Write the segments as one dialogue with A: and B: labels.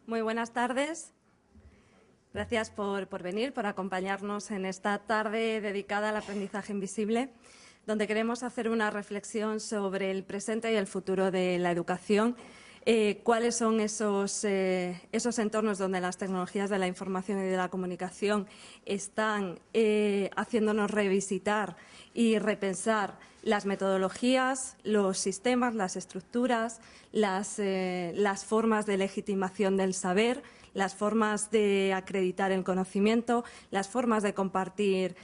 A: Muy buenas tardes. Gracias por venir, por acompañarnos en esta tarde dedicada al aprendizaje invisible, donde queremos hacer una reflexión sobre el presente y el futuro de la educación. Cuáles son esos entornos donde las tecnologías de la información y de la comunicación están haciéndonos revisitar y repensar las metodologías, los sistemas, las estructuras, las formas de legitimación del saber, las formas de acreditar el conocimiento, las formas de compartir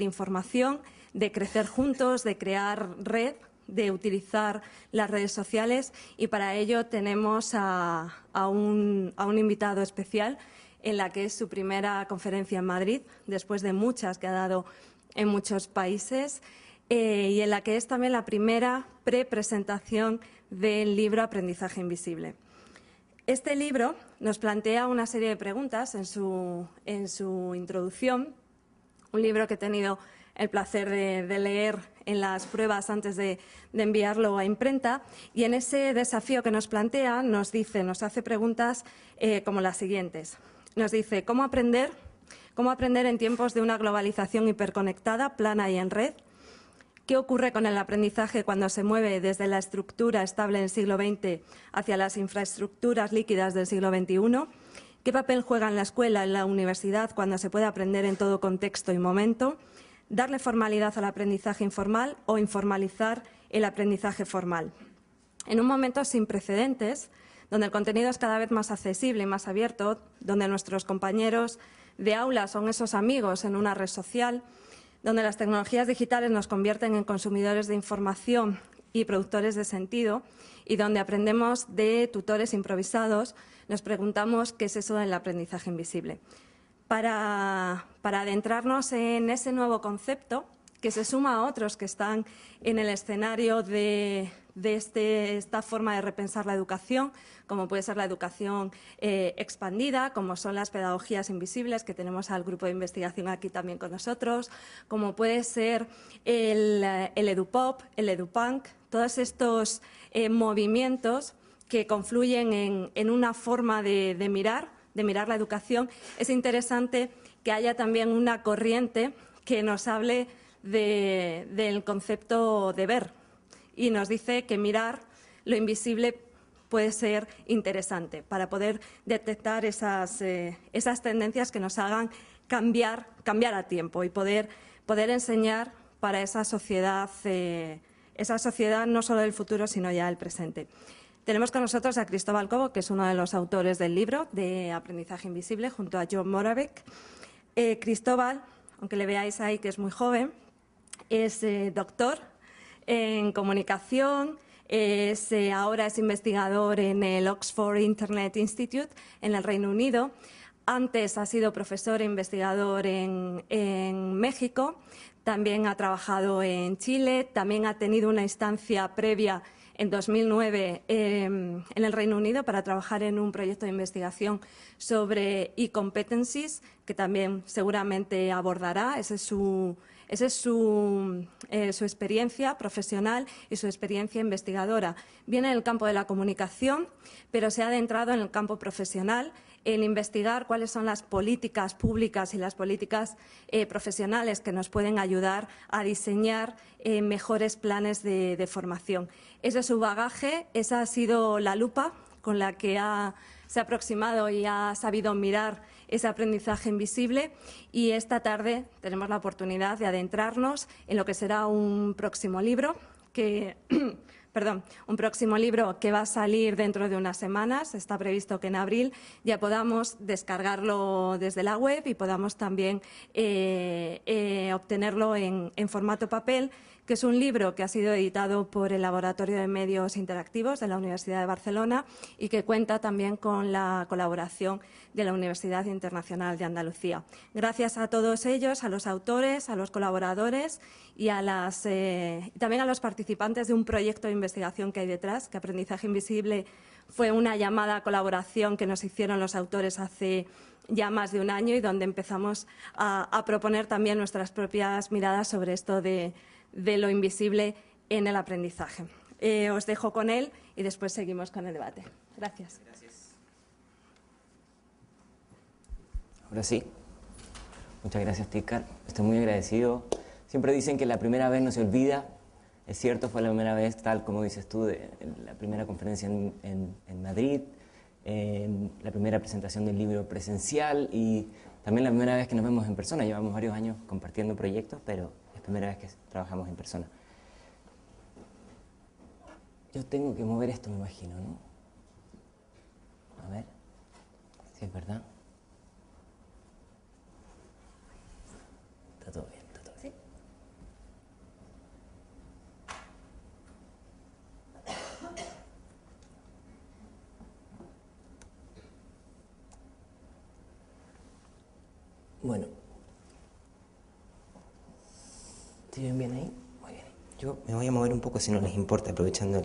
A: información, de crecer juntos, de crear red, de utilizar las redes sociales, y para ello tenemos a un invitado especial en la que es su primera conferencia en Madrid, después de muchas que ha dado en muchos países, y en la que es también la primera prepresentación del libro Aprendizaje Invisible. Este libro nos plantea una serie de preguntas en su introducción, un libro que he tenido el placer de leer en las pruebas antes de enviarlo a imprenta, y en ese desafío que nos plantea nos hace preguntas como las siguientes. Nos dice: ¿Cómo aprender en tiempos de una globalización hiperconectada, plana y en red? ¿Qué ocurre con el aprendizaje cuando se mueve desde la estructura estable del siglo XX hacia las infraestructuras líquidas del siglo XXI? ¿Qué papel juega en la escuela, en la universidad, cuando se puede aprender en todo contexto y momento? ¿Darle formalidad al aprendizaje informal o informalizar el aprendizaje formal? En un momento sin precedentes, donde el contenido es cada vez más accesible y más abierto, donde nuestros compañeros de aula son esos amigos en una red social, donde las tecnologías digitales nos convierten en consumidores de información y productores de sentido, y donde aprendemos de tutores improvisados, nos preguntamos qué es eso del aprendizaje invisible. Para adentrarnos en ese nuevo concepto, que se suma a otros que están en el escenario de esta forma de repensar la educación, como puede ser la educación expandida, como son las pedagogías invisibles, que tenemos al grupo de investigación aquí también con nosotros, como puede ser el EduPop, el EduPunk, todos estos movimientos que confluyen en una forma de mirar la educación. Es interesante que haya también una corriente que nos hable del concepto de ver, y nos dice que mirar lo invisible puede ser interesante para poder detectar esas tendencias que nos hagan cambiar a tiempo y poder enseñar para esa sociedad no solo del futuro, sino ya del presente. Tenemos con nosotros a Cristóbal Cobo, que es uno de los autores del libro de Aprendizaje Invisible, junto a John Moravec. Cristóbal, aunque le veáis ahí que es muy joven, es doctor en comunicación, ahora es investigador en el Oxford Internet Institute en el Reino Unido. Antes ha sido profesor e investigador en México, también ha trabajado en Chile, también ha tenido una instancia previa en 2009 en el Reino Unido para trabajar en un proyecto de investigación sobre e-competencies, que también seguramente abordará. Esa es su experiencia profesional y su experiencia investigadora. Viene del campo de la comunicación, pero se ha adentrado en el campo profesional, en investigar cuáles son las políticas públicas y las políticas profesionales que nos pueden ayudar a diseñar mejores planes de formación. Ese es su bagaje, esa ha sido la lupa con la que se ha aproximado y ha sabido mirar ese aprendizaje invisible, y esta tarde tenemos la oportunidad de adentrarnos en lo que será un próximo libro que va a salir dentro de unas semanas. Está previsto que en abril ya podamos descargarlo desde la web y podamos también obtenerlo en formato papel, que es un libro que ha sido editado por el Laboratorio de Medios Interactivos de la Universidad de Barcelona y que cuenta también con la colaboración de la Universidad Internacional de Andalucía. Gracias a todos ellos, a los autores, a los colaboradores y también a los participantes de un proyecto de investigación que hay detrás, que Aprendizaje Invisible fue una llamada a colaboración que nos hicieron los autores hace ya más de un año, y donde empezamos a proponer también nuestras propias miradas sobre esto de lo invisible en el aprendizaje. Os dejo con él y después seguimos con el debate. Gracias.
B: Gracias. Ahora sí. Muchas gracias, Tikar. Estoy muy agradecido. Siempre dicen que la primera vez no se olvida. Es cierto, fue la primera vez, tal como dices tú, de la primera conferencia en Madrid, la primera presentación del libro presencial y también la primera vez que nos vemos en persona. Llevamos varios años compartiendo proyectos, pero es la primera vez que trabajamos en persona. Yo tengo que mover esto, me imagino, ¿no? A ver si es verdad. Está todo bien, está todo bien. Bueno. ¿Estoy bien ahí? Muy bien. Yo me voy a mover un poco si no les importa, aprovechando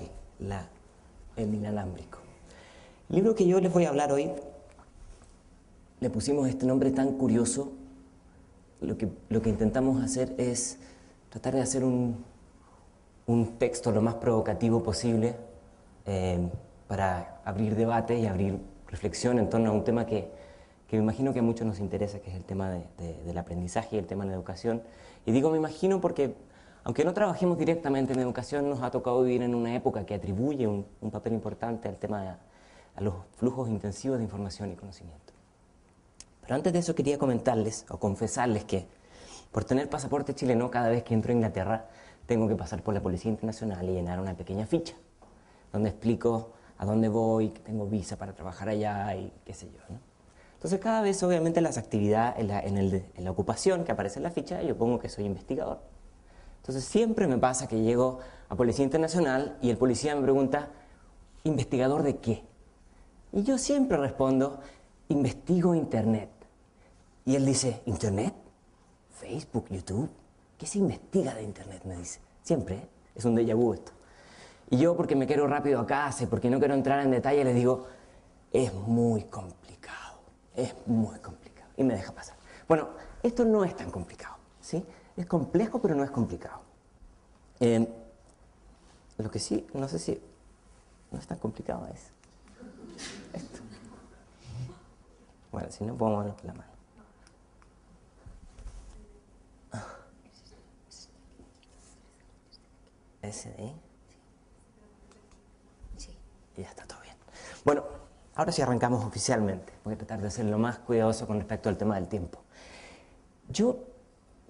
B: el inalámbrico. El libro que yo les voy a hablar hoy, le pusimos este nombre tan curioso. Lo que intentamos hacer es tratar de hacer un texto lo más provocativo posible para abrir debate y abrir reflexión en torno a un tema que me imagino que a muchos nos interesa, que es el tema del aprendizaje y el tema de la educación. Y digo me imagino porque, aunque no trabajemos directamente en educación, nos ha tocado vivir en una época que atribuye un papel importante al tema a los flujos intensivos de información y conocimiento. Pero antes de eso quería comentarles o confesarles que por tener pasaporte chileno, cada vez que entro a Inglaterra tengo que pasar por la Policía Internacional y llenar una pequeña ficha donde explico a dónde voy, que tengo visa para trabajar allá y qué sé yo, ¿no? Entonces cada vez obviamente las actividades en la ocupación que aparece en la ficha yo pongo que soy investigador. Entonces siempre me pasa que llego a Policía Internacional y el policía me pregunta ¿investigador de qué? Y yo siempre respondo investigo Internet. Y él dice, ¿Internet? Facebook, YouTube. ¿Qué se investiga de Internet? Me dice. Siempre, ¿eh? Es un déjà vu esto. Y yo, porque me quiero rápido a casa y porque no quiero entrar en detalle, les digo, es muy complicado. Es muy complicado. Y me deja pasar. Bueno, esto no es tan complicado, ¿sí? Es complejo, pero no es complicado. Lo que sí, no sé si no es tan complicado es esto. Bueno, si no, puedo moverlo con la mano. ¿Ese de ahí? Sí. Y ya está todo bien. Bueno, ahora sí arrancamos oficialmente. Voy a tratar de ser lo más cuidadoso con respecto al tema del tiempo. Yo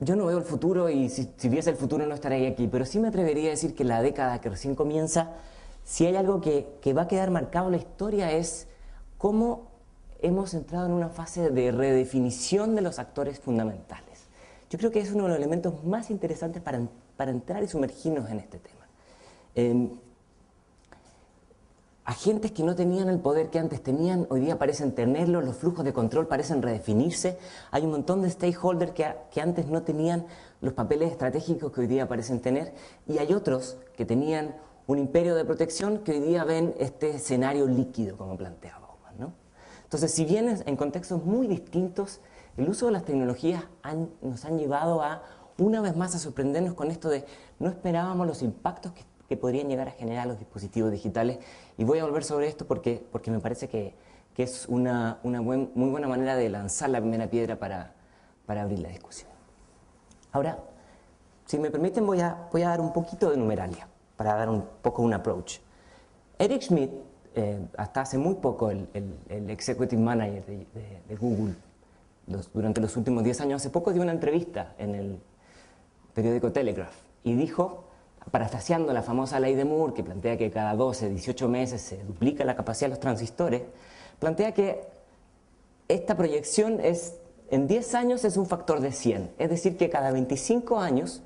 B: no veo el futuro y si viese el futuro no estaría aquí, pero sí me atrevería a decir que la década que recién comienza, si hay algo que va a quedar marcado en la historia es cómo hemos entrado en una fase de redefinición de los actores fundamentales. Yo creo que es uno de los elementos más interesantes para entrar y sumergirnos en este tema. Agentes que no tenían el poder que antes tenían, hoy día parecen tenerlo, los flujos de control parecen redefinirse, hay un montón de stakeholders que antes no tenían los papeles estratégicos que hoy día parecen tener, y hay otros que tenían un imperio de protección que hoy día ven este escenario líquido, como planteaba Bauman, ¿no? Entonces, si bien en contextos muy distintos, el uso de las tecnologías nos han llevado a, una vez más, a sorprendernos con esto de no esperábamos los impactos que podrían llegar a generar los dispositivos digitales. Y voy a volver sobre esto porque me parece que es una muy buena manera de lanzar la primera piedra para abrir la discusión. Ahora, si me permiten, voy a dar un poquito de numeralia para dar un poco un approach. Eric Schmidt, hasta hace muy poco el executive manager de Google, durante los últimos 10 años, hace poco dio una entrevista en el periódico Telegraph y dijo, parafraseando la famosa ley de Moore, que plantea que cada 12, 18 meses se duplica la capacidad de los transistores, plantea que esta proyección en 10 años es un factor de 100, es decir, que cada 25 años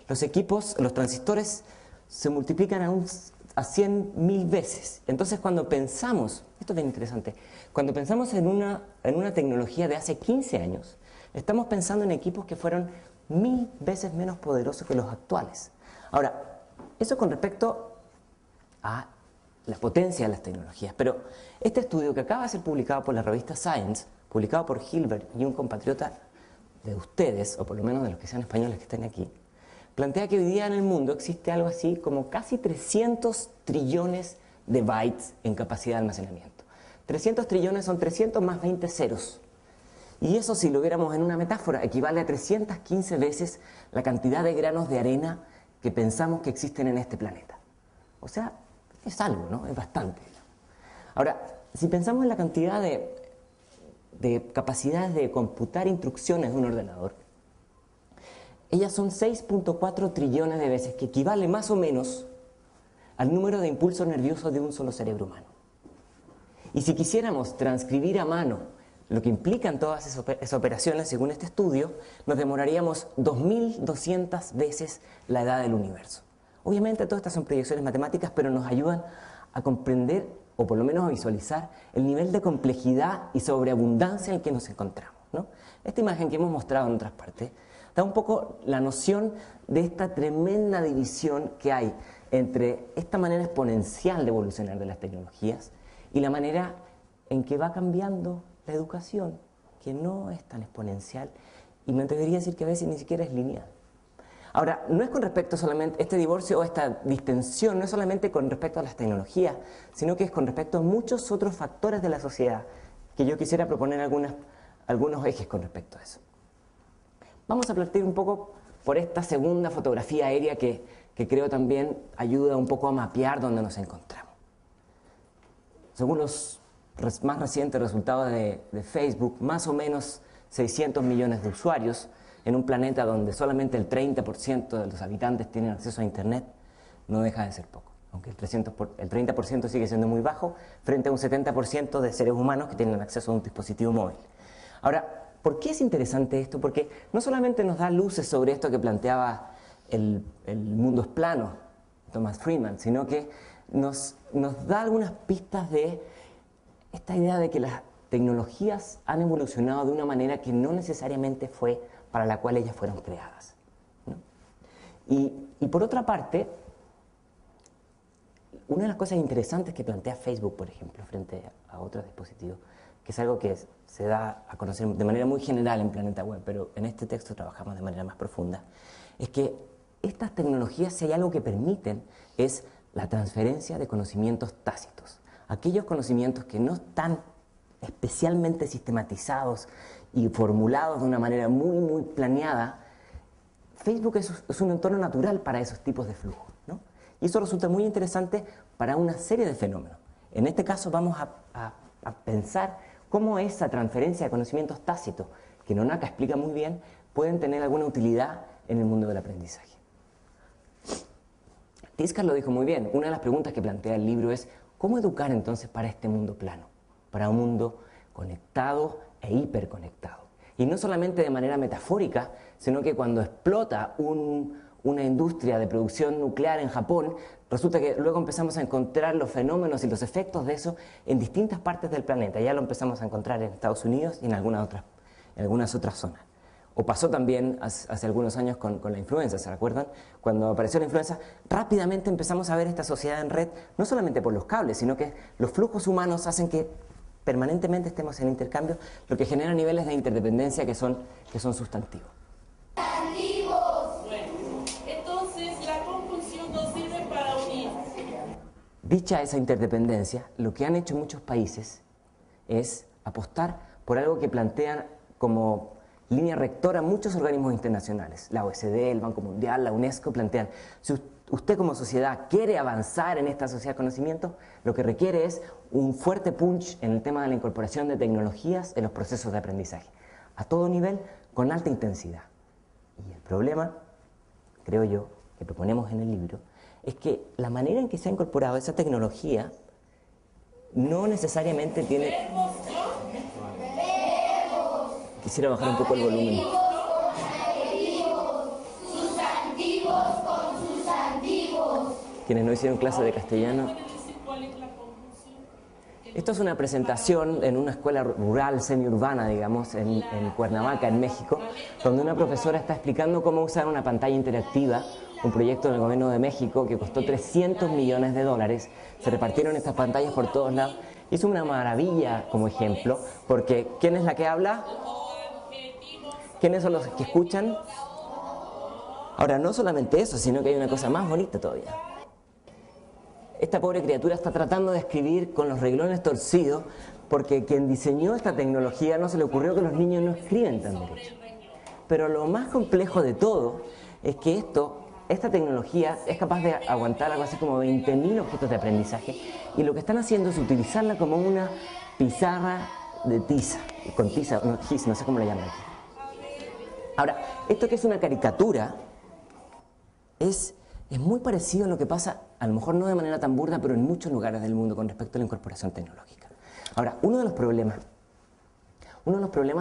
B: los transistores se multiplican a 100.000 veces. Entonces, cuando pensamos, esto es bien interesante, cuando pensamos en una tecnología de hace 15 años, estamos pensando en equipos que fueron 1000 veces menos poderosos que los actuales. Ahora, eso con respecto a la potencia de las tecnologías, pero este estudio que acaba de ser publicado por la revista Science, publicado por Hilbert y un compatriota de ustedes, o por lo menos de los que sean españoles que estén aquí, plantea que hoy día en el mundo existe algo así como casi 300 trillones de bytes en capacidad de almacenamiento. 300 trillones son 300 más 20 ceros. Y eso, si lo viéramos en una metáfora, equivale a 315 veces la cantidad de granos de arena que pensamos que existen en este planeta. O sea, es algo, ¿no? Es bastante. Ahora, si pensamos en la cantidad de capacidades de computar instrucciones de un ordenador, ellas son 6.4 trillones de veces, que equivale más o menos al número de impulsos nerviosos de un solo cerebro humano. Y si quisiéramos transcribir a mano lo que implican todas esas operaciones, según este estudio, nos demoraríamos 2.200 veces la edad del universo. Obviamente todas estas son proyecciones matemáticas, pero nos ayudan a comprender, o por lo menos a visualizar, el nivel de complejidad y sobreabundancia en el que nos encontramos, ¿no? Esta imagen que hemos mostrado en otras partes da un poco la noción de esta tremenda división que hay entre esta manera exponencial de evolucionar de las tecnologías y la manera en que va cambiando la educación, que no es tan exponencial y me atrevería a decir que a veces ni siquiera es lineal. Ahora, no es con respecto solamente, este divorcio o esta distensión no es solamente con respecto a las tecnologías, sino que es con respecto a muchos otros factores de la sociedad, que yo quisiera proponer algunos ejes con respecto a eso. Vamos a plantear un poco por esta segunda fotografía aérea que creo también ayuda un poco a mapear dónde nos encontramos. Según los más recientes resultados de Facebook, más o menos 600 millones de usuarios en un planeta donde solamente el 30% de los habitantes tienen acceso a Internet, no deja de ser poco. Aunque el 30% sigue siendo muy bajo frente a un 70% de seres humanos que tienen acceso a un dispositivo móvil. Ahora, ¿por qué es interesante esto? Porque no solamente nos da luces sobre esto que planteaba el mundo es plano, Thomas Friedman, sino que nos da algunas pistas de esta idea de que las tecnologías han evolucionado de una manera que no necesariamente fue para la cual ellas fueron creadas, ¿no? Y por otra parte, una de las cosas interesantes que plantea Facebook, por ejemplo, frente a otros dispositivos, que es algo que se da a conocer de manera muy general en Planeta Web, pero en este texto trabajamos de manera más profunda, es que estas tecnologías, si hay algo que permiten, es la transferencia de conocimientos tácitos. Aquellos conocimientos que no están especialmente sistematizados y formulados de una manera muy planeada, Facebook es un entorno natural para esos tipos de flujos, ¿no? Y eso resulta muy interesante para una serie de fenómenos. En este caso vamos a pensar cómo esa transferencia de conocimientos tácitos, que Nonaka explica muy bien, pueden tener alguna utilidad en el mundo del aprendizaje. Tiscar lo dijo muy bien. Una de las preguntas que plantea el libro es ¿cómo educar entonces para este mundo plano? Para un mundo conectado e hiperconectado. Y no solamente de manera metafórica, sino que cuando explota una industria de producción nuclear en Japón, resulta que luego empezamos a encontrar los fenómenos y los efectos de eso en distintas partes del planeta. Ya lo empezamos a encontrar en Estados Unidos y en algunas otras zonas. O pasó también hace algunos años con la influenza, ¿se recuerdan? Cuando apareció la influenza, rápidamente empezamos a ver esta sociedad en red, no solamente por los cables, sino que los flujos humanos hacen que permanentemente estemos en intercambio, lo que genera niveles de interdependencia que son sustantivos.
C: Bueno, entonces la compulsión nos sirve para unir.
B: Dicha esa interdependencia, lo que han hecho muchos países es apostar por algo que plantean como línea rectora muchos organismos internacionales. La OECD, el Banco Mundial, la UNESCO plantean, si usted como sociedad quiere avanzar en esta sociedad de conocimiento, lo que requiere es un fuerte punch en el tema de la incorporación de tecnologías en los procesos de aprendizaje, a todo nivel, con alta intensidad. Y el problema, creo yo, que proponemos en el libro, es que la manera en que se ha incorporado esa tecnología no necesariamente tiene... Quisiera bajar un poco el volumen.
C: Sustantivos con sustantivos.
B: Quienes no hicieron clase de castellano. Esto es una presentación en una escuela rural, semiurbana, digamos, en Cuernavaca, en México, donde una profesora está explicando cómo usar una pantalla interactiva, un proyecto del gobierno de México que costó $300 millones. Se repartieron estas pantallas por todos lados. Es una maravilla como ejemplo, porque ¿quién es la que habla? ¿Quiénes son los que escuchan? Ahora, no solamente eso, sino que hay una cosa más bonita todavía. Esta pobre criatura está tratando de escribir con los renglones torcidos porque quien diseñó esta tecnología no se le ocurrió que los niños no escriben tan derecho. Pero lo más complejo de todo es que esta tecnología es capaz de aguantar algo así como 20.000 objetos de aprendizaje, y lo que están haciendo es utilizarla como una pizarra de tiza, con tiza, no sé cómo le llaman aquí. Ahora, esto que es una caricatura es muy parecido a lo que pasa, a lo mejor no de manera tan burda, pero en muchos lugares del mundo con respecto a la incorporación tecnológica. Ahora, uno de los problemas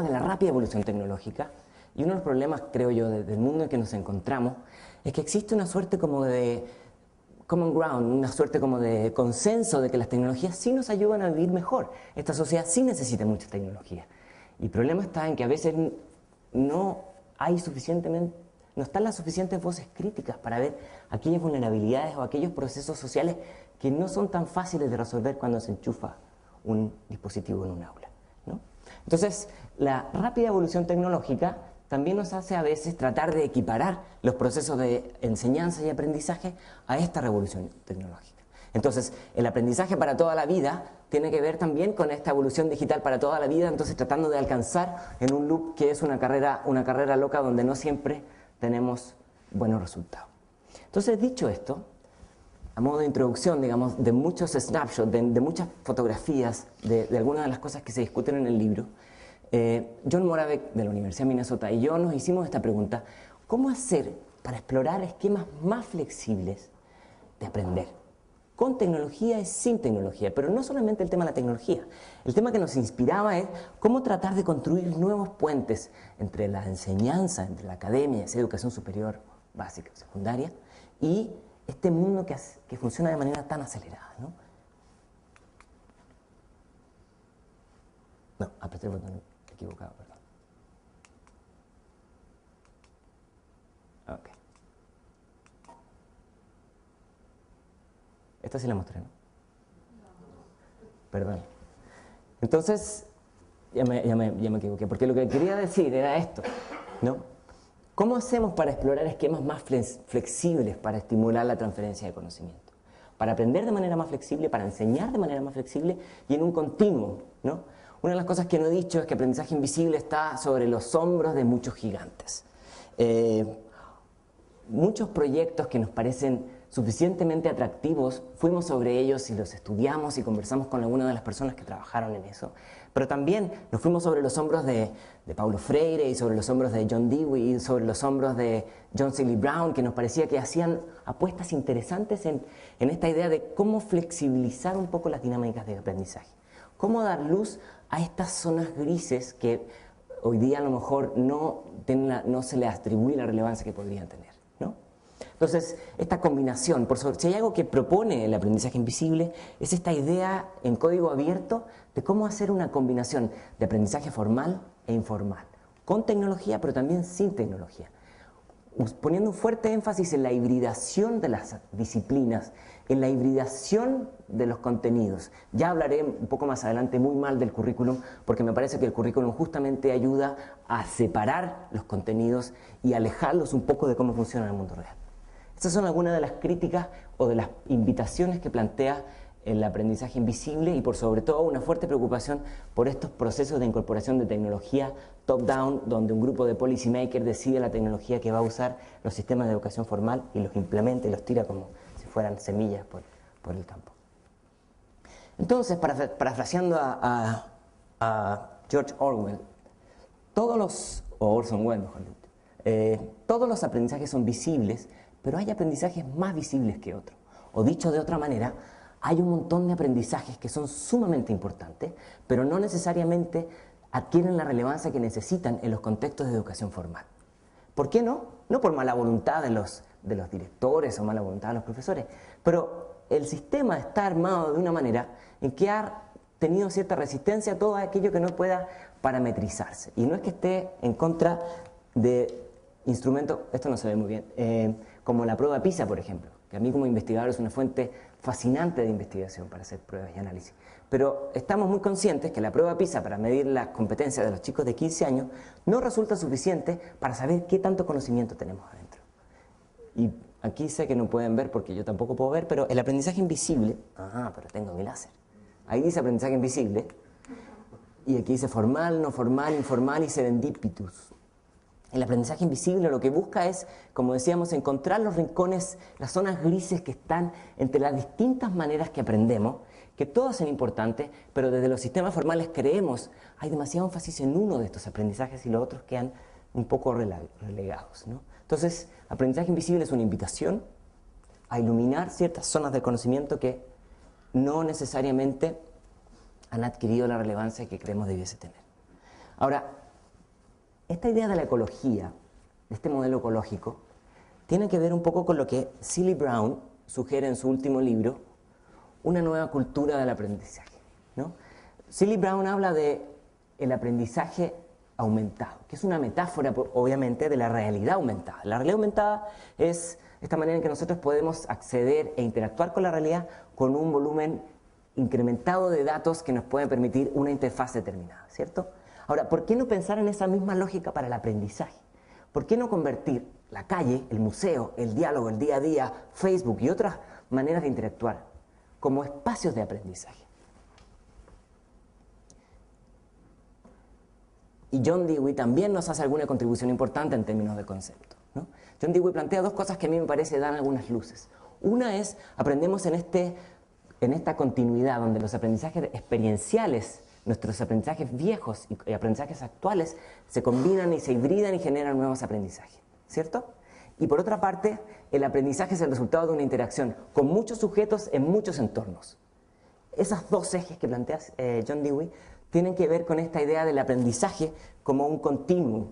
B: de la rápida evolución tecnológica, y uno de los problemas, creo yo, del mundo en que nos encontramos, es que existe una suerte como de common ground, una suerte como de consenso de que las tecnologías sí nos ayudan a vivir mejor. Esta sociedad sí necesita mucha tecnología. Y el problema está en que a veces no están las suficientes voces críticas para ver aquellas vulnerabilidades o aquellos procesos sociales que no son tan fáciles de resolver cuando se enchufa un dispositivo en un aula, ¿no? Entonces, la rápida evolución tecnológica también nos hace a veces tratar de equiparar los procesos de enseñanza y aprendizaje a esta revolución tecnológica. Entonces, el aprendizaje para toda la vida tiene que ver también con esta evolución digital para toda la vida, entonces tratando de alcanzar en un loop que es una carrera loca donde no siempre tenemos buenos resultados. Entonces, dicho esto, a modo de introducción, digamos, de muchos snapshots, de muchas fotografías, de algunas de las cosas que se discuten en el libro, John Moravec de la Universidad de Minnesota y yo nos hicimos esta pregunta: ¿cómo hacer para explorar esquemas más flexibles de aprender? Con tecnología y sin tecnología, pero no solamente el tema de la tecnología. El tema que nos inspiraba es cómo tratar de construir nuevos puentes entre la enseñanza, entre la academia, esa educación superior, básica, secundaria, y este mundo que funciona de manera tan acelerada, ¿no? No, apreté el botón equivocado, perdón. Ok. Esta sí la mostré, ¿no? Perdón. Entonces, ya me equivoqué, porque lo que quería decir era esto, ¿no? ¿Cómo hacemos para explorar esquemas más flexibles para estimular la transferencia de conocimiento? Para aprender de manera más flexible, para enseñar de manera más flexible y en un continuo, ¿no? Una de las cosas que no he dicho es que aprendizaje invisible está sobre los hombros de muchos gigantes. Muchos proyectos que nos parecen suficientemente atractivos, fuimos sobre ellos y los estudiamos y conversamos con algunas de las personas que trabajaron en eso, pero también nos fuimos sobre los hombros de Paulo Freire y sobre los hombros de John Dewey y sobre los hombros de John Seeley Brown, que nos parecía que hacían apuestas interesantes en esta idea de cómo flexibilizar un poco las dinámicas de aprendizaje, cómo dar luz a estas zonas grises que hoy día a lo mejor no se les atribuye la relevancia que podrían tener, ¿no? Entonces, esta combinación, si hay algo que propone el aprendizaje invisible, es esta idea en código abierto de cómo hacer una combinación de aprendizaje formal e informal, con tecnología pero también sin tecnología, poniendo un fuerte énfasis en la hibridación de las disciplinas, en la hibridación de los contenidos. Ya hablaré un poco más adelante muy mal del currículum, porque me parece que el currículum justamente ayuda a separar los contenidos y alejarlos un poco de cómo funciona el mundo real. Estas son algunas de las críticas o de las invitaciones que plantea el aprendizaje invisible y por sobre todo una fuerte preocupación por estos procesos de incorporación de tecnología top-down, donde un grupo de policymakers decide la tecnología que va a usar los sistemas de educación formal y los implementa y los tira como si fueran semillas por el campo. Entonces, parafraseando a George Orwell, o Orson Welles, mejor dicho, todos los aprendizajes son visibles, pero hay aprendizajes más visibles que otros. O dicho de otra manera, hay un montón de aprendizajes que son sumamente importantes, pero no necesariamente adquieren la relevancia que necesitan en los contextos de educación formal. ¿Por qué no? No por mala voluntad de los directores o mala voluntad de los profesores, pero el sistema está armado de una manera en que ha tenido cierta resistencia a todo aquello que no pueda parametrizarse. Y no es que esté en contra de instrumentos, esto no se ve muy bien, como la prueba PISA, por ejemplo, que a mí como investigador es una fuente fascinante de investigación para hacer pruebas y análisis. Pero estamos muy conscientes que la prueba PISA para medir las competencias de los chicos de 15 años no resulta suficiente para saber qué tanto conocimiento tenemos adentro. Y aquí sé que no pueden ver porque yo tampoco puedo ver, pero el aprendizaje invisible, pero tengo mi láser. Ahí dice aprendizaje invisible. y aquí dice formal, no formal, informal y serendipitus. El aprendizaje invisible lo que busca es, como decíamos, encontrar los rincones, las zonas grises que están entre las distintas maneras que aprendemos, que todas son importantes, pero desde los sistemas formales creemos hay demasiado énfasis en uno de estos aprendizajes y los otros quedan un poco relegados, ¿no? Entonces, aprendizaje invisible es una invitación a iluminar ciertas zonas del conocimiento que no necesariamente han adquirido la relevancia que creemos debiese tener. Ahora, esta idea de la ecología, de este modelo ecológico, tiene que ver un poco con lo que Seeley Brown sugiere en su último libro, Una nueva cultura del aprendizaje, ¿no? Seeley Brown habla de el aprendizaje aumentado, que es una metáfora, obviamente, de la realidad aumentada. La realidad aumentada es esta manera en que nosotros podemos acceder e interactuar con la realidad con un volumen incrementado de datos que nos pueden permitir una interfaz determinada, ¿cierto? Ahora, ¿por qué no pensar en esa misma lógica para el aprendizaje? ¿Por qué no convertir la calle, el museo, el diálogo, el día a día, Facebook y otras maneras de interactuar como espacios de aprendizaje? Y John Dewey también nos hace alguna contribución importante en términos de concepto, ¿no? John Dewey plantea dos cosas que a mí me parece dan algunas luces. Una es, aprendemos en esta continuidad donde los aprendizajes experienciales, nuestros aprendizajes viejos y aprendizajes actuales se combinan y se hibridan y generan nuevos aprendizajes, ¿cierto? Y por otra parte, el aprendizaje es el resultado de una interacción con muchos sujetos en muchos entornos. Esos dos ejes que plantea John Dewey tienen que ver con esta idea del aprendizaje como un continuum.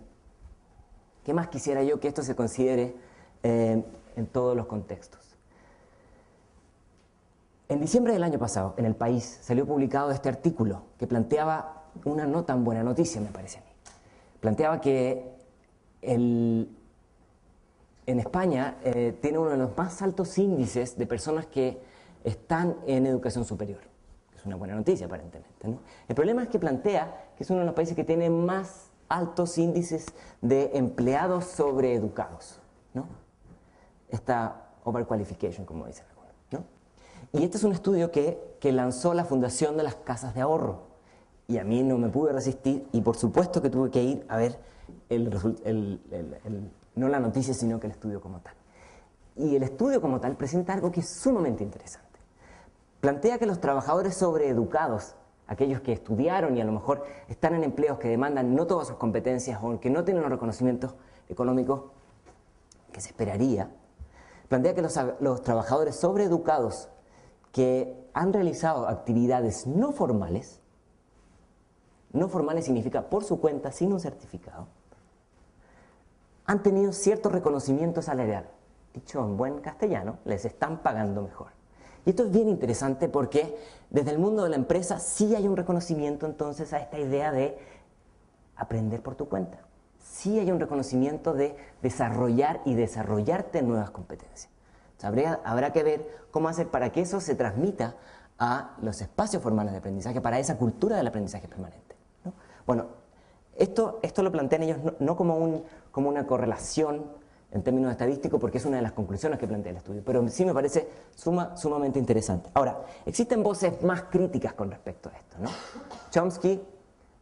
B: ¿Qué más quisiera yo que esto se considere en todos los contextos? En diciembre del año pasado, en El País, salió publicado este artículo que planteaba una no tan buena noticia, me parece a mí. Planteaba que en España tiene uno de los más altos índices de personas que están en educación superior. Es una buena noticia, aparentemente, ¿no? El problema es que plantea que es uno de los países que tiene más altos índices de empleados sobreeducados, ¿no? Esta overqualification, como dicen algunos, ¿no? Y este es un estudio que lanzó la Fundación de las Casas de Ahorro. Y a mí no me pude resistir y por supuesto que tuve que ir a ver no la noticia, sino que el estudio como tal. Y el estudio como tal presenta algo que es sumamente interesante. Plantea que los trabajadores sobreeducados, aquellos que estudiaron y a lo mejor están en empleos que demandan no todas sus competencias o que no tienen los reconocimientos económicos que se esperaría, plantea que los trabajadores sobreeducados que han realizado actividades no formales significa por su cuenta, sin un certificado, han tenido cierto reconocimiento salarial. Dicho en buen castellano, les están pagando mejor. Y esto es bien interesante porque desde el mundo de la empresa sí hay un reconocimiento entonces a esta idea de aprender por tu cuenta. Sí hay un reconocimiento de desarrollar y desarrollarte nuevas competencias. O sea, habrá que ver cómo hacer para que eso se transmita a los espacios formales de aprendizaje, para esa cultura del aprendizaje permanente, ¿no? Bueno, esto lo plantean ellos no como una correlación en términos estadísticos, porque es una de las conclusiones que plantea el estudio, pero sí me parece sumamente interesante. Ahora, existen voces más críticas con respecto a esto, ¿no? Chomsky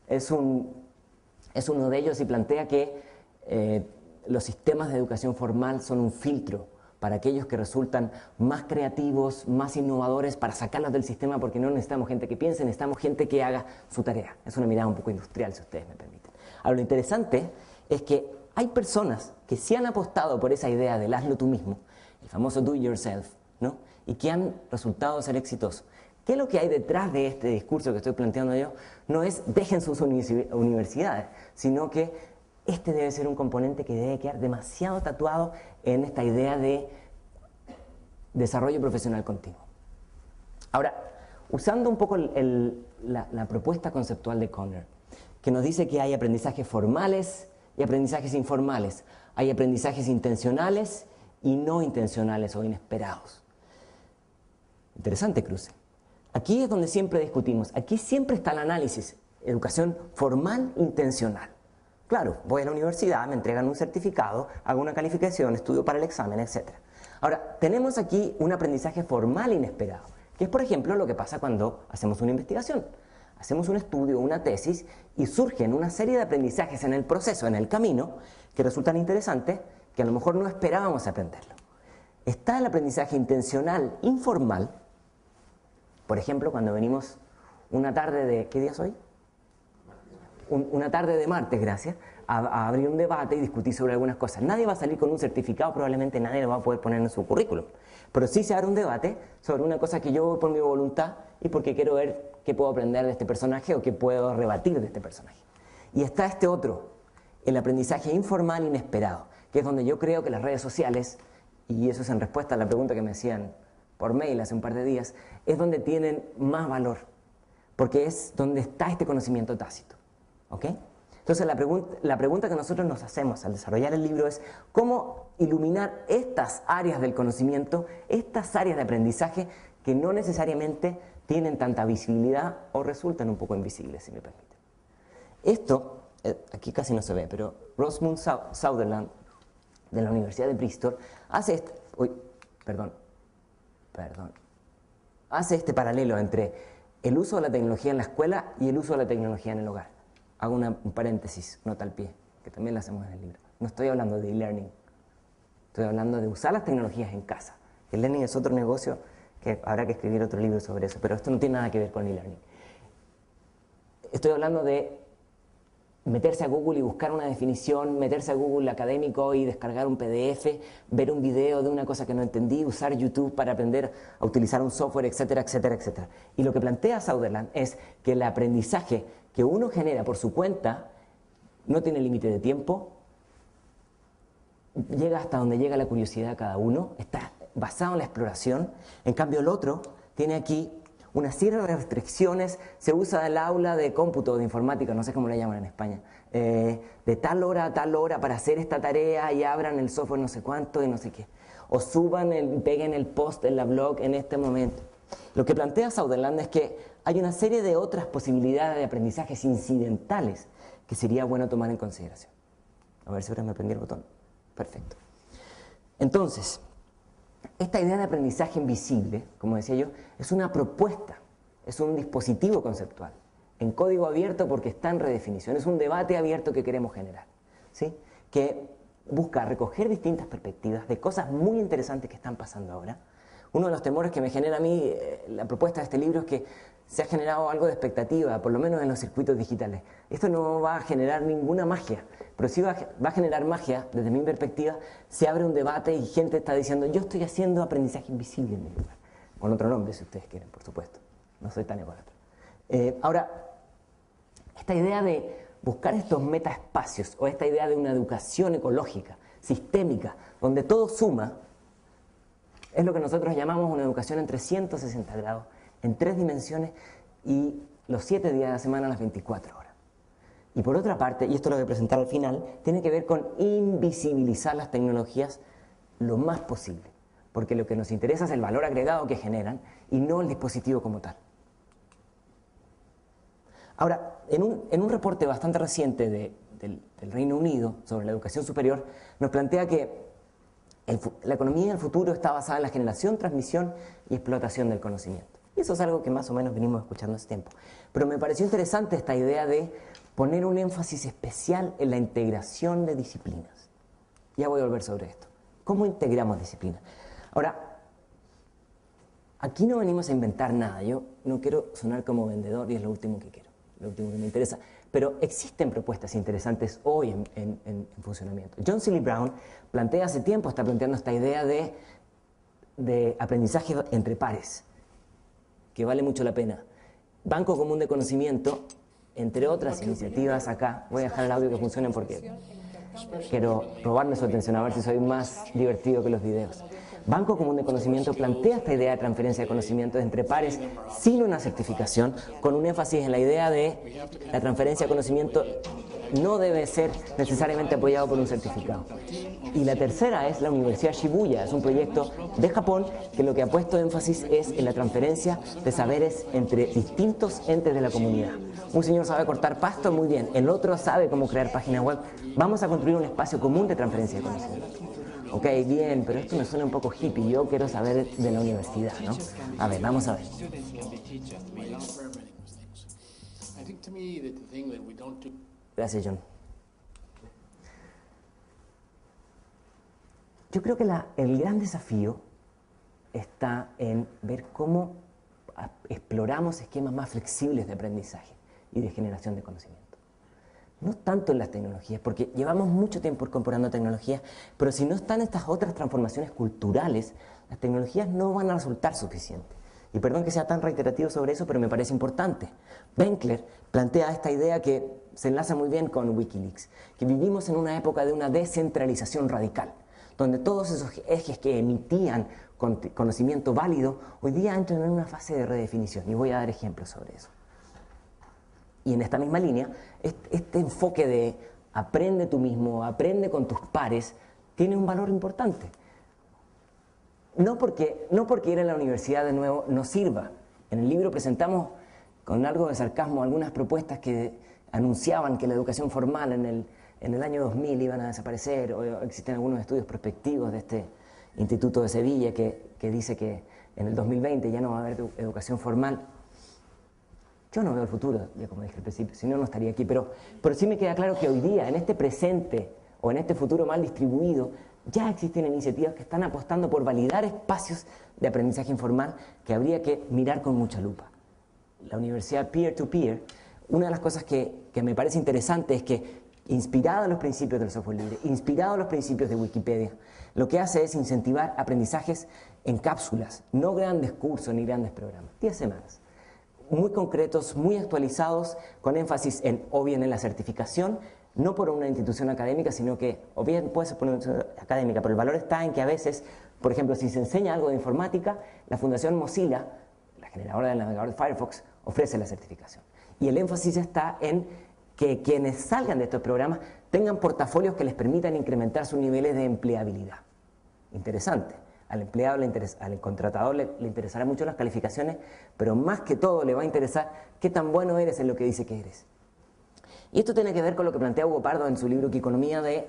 B: es uno de ellos y plantea que los sistemas de educación formal son un filtro para aquellos que resultan más creativos, más innovadores, para sacarlos del sistema, porque no necesitamos gente que piense, necesitamos gente que haga su tarea. Es una mirada un poco industrial, si ustedes me permiten. Ahora, lo interesante es que hay personas que sí han apostado por esa idea del hazlo tú mismo, el famoso do it yourself, ¿no? Y que han resultado ser exitosos. ¿Qué es lo que hay detrás de este discurso que estoy planteando yo? No es dejen sus universidades, sino que este debe ser un componente que debe quedar demasiado tatuado en esta idea de desarrollo profesional continuo. Ahora, usando un poco la propuesta conceptual de Conner, que nos dice que hay aprendizajes formales y aprendizajes informales, hay aprendizajes intencionales y no intencionales o inesperados. Interesante cruce. Aquí es donde siempre discutimos, aquí siempre está el análisis, educación formal intencional. Claro, voy a la universidad, me entregan un certificado, hago una calificación, estudio para el examen, etc. Ahora, tenemos aquí un aprendizaje formal inesperado, que es, por ejemplo, lo que pasa cuando hacemos una investigación. hacemos un estudio, una tesis, y surgen una serie de aprendizajes en el proceso, en el camino, que resultan interesantes, que a lo mejor no esperábamos aprenderlo. Está el aprendizaje intencional, informal. Por ejemplo, cuando venimos una tarde de... ¿Qué día es hoy? Una tarde de martes, gracias, a abrir un debate y discutir sobre algunas cosas. Nadie va a salir con un certificado, probablemente nadie lo va a poder poner en su currículum. Pero sí se abre un debate sobre una cosa que yo voy por mi voluntad y porque quiero ver qué puedo aprender de este personaje o qué puedo rebatir de este personaje. Y está este otro, el aprendizaje informal inesperado, que es donde yo creo que las redes sociales, y eso es en respuesta a la pregunta que me hacían por mail hace un par de días, es donde tienen más valor, porque es donde está este conocimiento tácito. ¿Ok? Entonces la pregunta que nosotros nos hacemos al desarrollar el libro es cómo iluminar estas áreas del conocimiento, estas áreas de aprendizaje que no necesariamente tienen tanta visibilidad o resultan un poco invisibles, si me permiten. Esto, aquí casi no se ve, pero Rosamund Sutherland, de la Universidad de Bristol, hace este paralelo entre el uso de la tecnología en la escuela y el uso de la tecnología en el hogar. Hago un paréntesis, nota al pie, que también la hacemos en el libro. No estoy hablando de e-learning, estoy hablando de usar las tecnologías en casa. El learning es otro negocio que habrá que escribir otro libro sobre eso, pero esto no tiene nada que ver con e-learning. Estoy hablando de meterse a Google y buscar una definición, meterse a Google académico y descargar un PDF, ver un video de una cosa que no entendí, usar YouTube para aprender a utilizar un software, etcétera, etcétera, etcétera. Y lo que plantea Sutherland es que el aprendizaje que uno genera por su cuenta no tiene límite de tiempo, llega hasta donde llega la curiosidad de cada uno, está basado en la exploración. En cambio el otro tiene aquí una serie de restricciones, se usa el aula de cómputo, de informática, no sé cómo le llaman en España, de tal hora a tal hora para hacer esta tarea y abran el software no sé cuánto y no sé qué. O suban, peguen el post en la blog en este momento. Lo que plantea Sutherland es que hay una serie de otras posibilidades de aprendizajes incidentales que sería bueno tomar en consideración. A ver si ahora me prendí el botón. Perfecto. Entonces, esta idea de aprendizaje invisible, como decía yo, es una propuesta, es un dispositivo conceptual, en código abierto porque está en redefinición, es un debate abierto que queremos generar, ¿sí? Que busca recoger distintas perspectivas de cosas muy interesantes que están pasando ahora. Uno de los temores que me genera a mí la propuesta de este libro es que se ha generado algo de expectativa, por lo menos en los circuitos digitales. Esto no va a generar ninguna magia, pero sí va a generar magia, desde mi perspectiva, se abre un debate y gente está diciendo, yo estoy haciendo aprendizaje invisible en mi lugar. Con otro nombre, si ustedes quieren, por supuesto. No soy tan ególatra. Ahora, esta idea de buscar estos metaespacios, o esta idea de una educación ecológica, sistémica, donde todo suma, es lo que nosotros llamamos una educación en 360 grados, en 3 dimensiones y los 7 días de la semana, las 24 horas. Y por otra parte, y esto lo voy a presentar al final, tiene que ver con invisibilizar las tecnologías lo más posible, porque lo que nos interesa es el valor agregado que generan y no el dispositivo como tal. Ahora, en un reporte bastante reciente del Reino Unido sobre la educación superior, nos plantea que la economía del futuro está basada en la generación, transmisión y explotación del conocimiento. Y eso es algo que más o menos venimos escuchando hace tiempo. Pero me pareció interesante esta idea de poner un énfasis especial en la integración de disciplinas. Ya voy a volver sobre esto. ¿Cómo integramos disciplinas? Ahora, aquí no venimos a inventar nada. Yo no quiero sonar como vendedor y es lo último que quiero, lo último que me interesa. Pero existen propuestas interesantes hoy en funcionamiento. John Seeley Brown plantea hace tiempo, está planteando esta idea de aprendizaje entre pares, que vale mucho la pena. Banco Común de Conocimiento, entre otras iniciativas acá. Voy a dejar el audio que funcione porque quiero robarme su atención, a ver si soy más divertido que los videos. Banco Común de Conocimiento plantea esta idea de transferencia de conocimientos entre pares sin una certificación, con un énfasis en la idea de la transferencia de conocimiento no debe ser necesariamente apoyado por un certificado. Y la tercera es la Universidad Shibuya, es un proyecto de Japón que lo que ha puesto énfasis es en la transferencia de saberes entre distintos entes de la comunidad. Un señor sabe cortar pasto, muy bien, el otro sabe cómo crear páginas web. Vamos a construir un espacio común de transferencia de conocimiento. Ok, bien, pero esto me suena un poco hippie, yo quiero saber de la universidad, ¿no? A ver, vamos a ver.
D: I think to me that the thing that we don't do.
B: Gracias, John. Yo creo que el gran desafío está en ver cómo exploramos esquemas más flexibles de aprendizaje y de generación de conocimiento. No tanto en las tecnologías, porque llevamos mucho tiempo incorporando tecnologías, pero si no están estas otras transformaciones culturales, las tecnologías no van a resultar suficientes. Y perdón que sea tan reiterativo sobre eso, pero me parece importante. Benkler plantea esta idea que se enlaza muy bien con Wikileaks, que vivimos en una época de una descentralización radical, donde todos esos ejes que emitían conocimiento válido, hoy día entran en una fase de redefinición, y voy a dar ejemplos sobre eso. Y en esta misma línea, este enfoque de aprende tú mismo, aprende con tus pares, tiene un valor importante. No porque ir a la universidad de nuevo no sirva. En el libro presentamos con algo de sarcasmo algunas propuestas que anunciaban que la educación formal en el año 2000 iban a desaparecer, o existen algunos estudios prospectivos de este Instituto de Sevilla que dice que en el 2020 ya no va a haber educación formal. Yo no veo el futuro, ya como dije al principio, si no, no estaría aquí, pero sí me queda claro que hoy día, en este presente o en este futuro mal distribuido, ya existen iniciativas que están apostando por validar espacios de aprendizaje informal que habría que mirar con mucha lupa. La universidad peer-to-peer, una de las cosas que me parece interesante es que, inspirado en los principios del software libre, inspirado en los principios de Wikipedia, lo que hace es incentivar aprendizajes en cápsulas, no grandes cursos ni grandes programas, 10 semanas. Muy concretos, muy actualizados, con énfasis o bien en la certificación, no por una institución académica, sino que, o bien puede ser por una institución académica, pero el valor está en que a veces, por ejemplo, si se enseña algo de informática, la Fundación Mozilla, la generadora del navegador de Firefox, ofrece la certificación. Y el énfasis está en que quienes salgan de estos programas tengan portafolios que les permitan incrementar sus niveles de empleabilidad. Interesante. Al empleado, al contratador le interesará mucho las calificaciones, pero más que todo le va a interesar qué tan bueno eres en lo que dice que eres. Y esto tiene que ver con lo que plantea Hugo Pardo en su libro Economía, de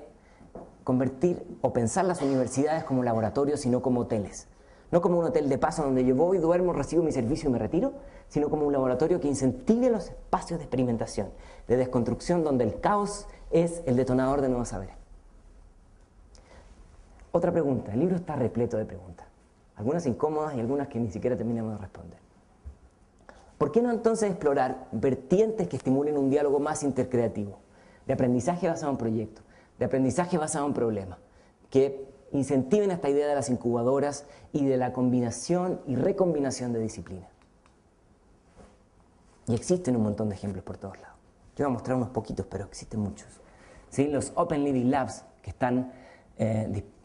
B: convertir o pensar las universidades como laboratorios y no como hoteles. No como un hotel de paso donde yo voy, duermo, recibo mi servicio y me retiro, sino como un laboratorio que incentive los espacios de experimentación, de desconstrucción, donde el caos es el detonador de nuevos saberes. Otra pregunta, el libro está repleto de preguntas, algunas incómodas y algunas que ni siquiera terminamos de responder. ¿Por qué no entonces explorar vertientes que estimulen un diálogo más intercreativo, de aprendizaje basado en proyectos, de aprendizaje basado en problemas, que incentiven esta idea de las incubadoras y de la combinación y recombinación de disciplinas? Y existen un montón de ejemplos por todos lados. Yo voy a mostrar unos poquitos, pero existen muchos. ¿Sí? Los Open Living Labs, que están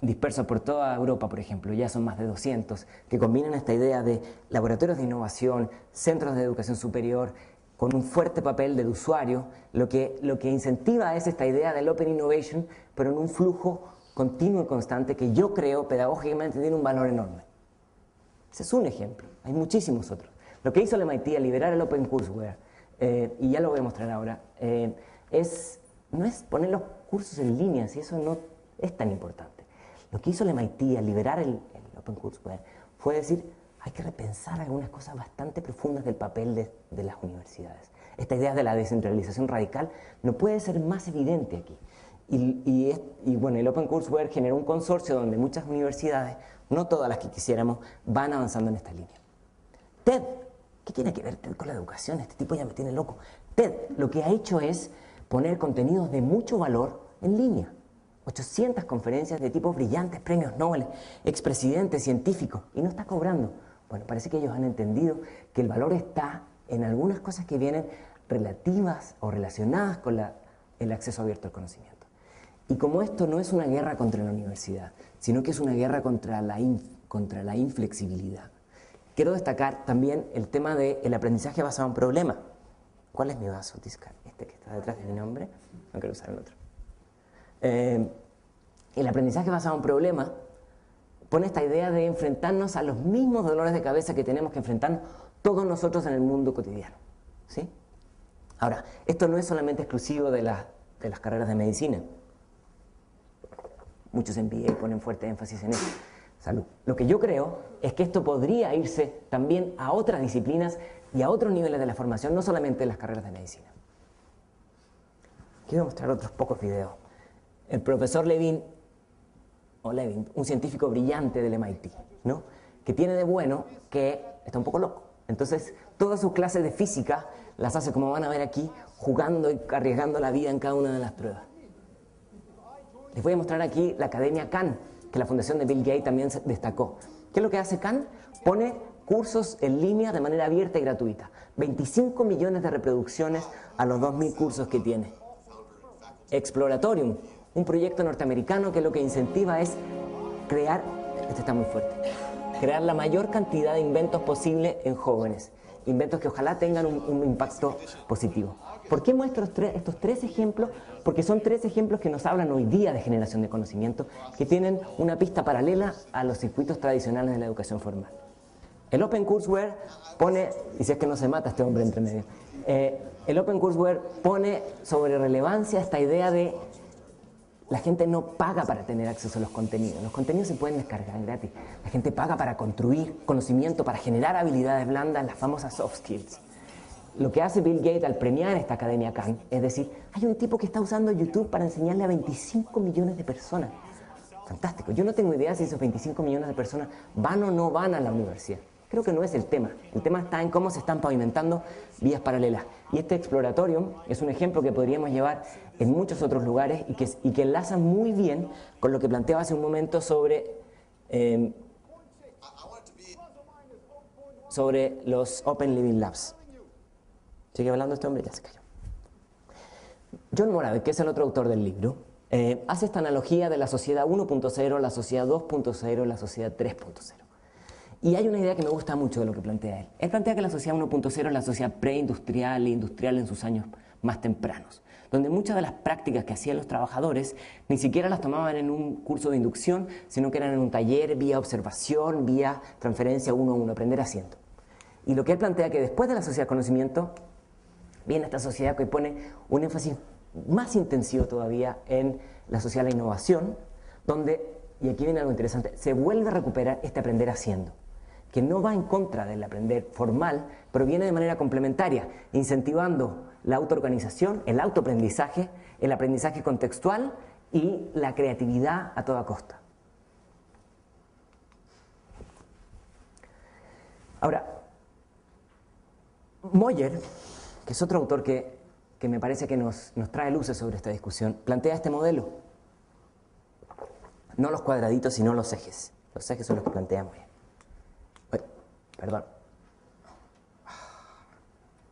B: dispersos por toda Europa, por ejemplo, ya son más de 200, que combinan esta idea de laboratorios de innovación, centros de educación superior, con un fuerte papel del usuario. Lo que incentiva es esta idea del Open Innovation, pero en un flujo continuo y constante que yo creo pedagógicamente tiene un valor enorme. Ese es un ejemplo, hay muchísimos otros. Lo que hizo el MIT al liberar el Open Courseware, y ya lo voy a mostrar ahora, no es poner los cursos en línea, si eso no es tan importante. Lo que hizo el MIT al liberar el Open Courseware fue decir, hay que repensar algunas cosas bastante profundas del papel de las universidades. Esta idea de la descentralización radical no puede ser más evidente aquí. Y bueno, el Open Courseware generó un consorcio donde muchas universidades, no todas las que quisiéramos, van avanzando en esta línea. TED, ¿qué tiene que ver TED con la educación? Este tipo ya me tiene loco. TED lo que ha hecho es poner contenidos de mucho valor en línea. 800 conferencias de tipos brillantes, premios Nobel, expresidentes, científicos, y no está cobrando. Bueno, parece que ellos han entendido que el valor está en algunas cosas que vienen relativas o relacionadas con el acceso abierto al conocimiento. Y como esto no es una guerra contra la universidad, sino que es una guerra contra la inflexibilidad, quiero destacar también el tema del aprendizaje basado en problema. ¿Cuál es mi vaso, Tiscar? Este que está detrás de mi nombre. No quiero usar el otro. El aprendizaje basado en problema pone esta idea de enfrentarnos a los mismos dolores de cabeza que tenemos que enfrentarnos todos nosotros en el mundo cotidiano. ¿Sí? Ahora, esto no es solamente exclusivo de las carreras de medicina. Muchos MBA ponen fuerte énfasis en eso. Salud. Lo que yo creo es que esto podría irse también a otras disciplinas y a otros niveles de la formación, no solamente en las carreras de medicina. Quiero mostrar otros pocos videos. El profesor Levin, un científico brillante del MIT, ¿no? Que tiene de bueno que está un poco loco. Entonces, todas sus clases de física las hace, como van a ver aquí, jugando y arriesgando la vida en cada una de las pruebas. Les voy a mostrar aquí la Academia Khan, que la fundación de Bill Gates también destacó. ¿Qué es lo que hace Khan? Pone cursos en línea de manera abierta y gratuita. 25 millones de reproducciones a los 2.000 cursos que tiene. Exploratorium, un proyecto norteamericano que lo que incentiva es crear, este está muy fuerte, crear la mayor cantidad de inventos posible en jóvenes. Inventos que ojalá tengan un impacto positivo. ¿Por qué muestro estos tres ejemplos? Porque son tres ejemplos que nos hablan hoy día de generación de conocimiento, que tienen una pista paralela a los circuitos tradicionales de la educación formal. El OpenCourseware pone, y si es que no se mata este hombre entre medio, el OpenCourseware pone sobre relevancia esta idea de la gente no paga para tener acceso a los contenidos. Los contenidos se pueden descargar gratis. La gente paga para construir conocimiento, para generar habilidades blandas, las famosas soft skills. Lo que hace Bill Gates al premiar esta Academia Khan es decir, hay un tipo que está usando YouTube para enseñarle a 25 millones de personas. Fantástico. Yo no tengo idea si esos 25 millones de personas van o no van a la universidad. Creo que no es el tema. El tema está en cómo se están pavimentando vías paralelas. Y este Exploratorium es un ejemplo que podríamos llevar en muchos otros lugares y que enlaza muy bien con lo que planteaba hace un momento sobre los Open Living Labs. ¿Sigue hablando este hombre? Ya se cayó. John Moravec, que es el otro autor del libro, hace esta analogía de la sociedad 1.0, la sociedad 2.0, la sociedad 3.0. Y hay una idea que me gusta mucho de lo que plantea él. Él plantea que la sociedad 1.0 es la sociedad preindustrial e industrial en sus años más tempranos, donde muchas de las prácticas que hacían los trabajadores ni siquiera las tomaban en un curso de inducción, sino que eran en un taller, vía observación, vía transferencia uno a uno, aprender haciendo. Y lo que él plantea que después de la sociedad conocimiento, viene esta sociedad que pone un énfasis más intensivo todavía en la sociedad de la innovación, donde, y aquí viene algo interesante, se vuelve a recuperar este aprender haciendo, que no va en contra del aprender formal, pero viene de manera complementaria, incentivando la autoorganización, el autoaprendizaje, el aprendizaje contextual y la creatividad a toda costa. Ahora, Moyer, que es otro autor que me parece que nos trae luces sobre esta discusión, plantea este modelo. No los cuadraditos, sino los ejes. Los ejes son los que plantea Moyer. Perdón.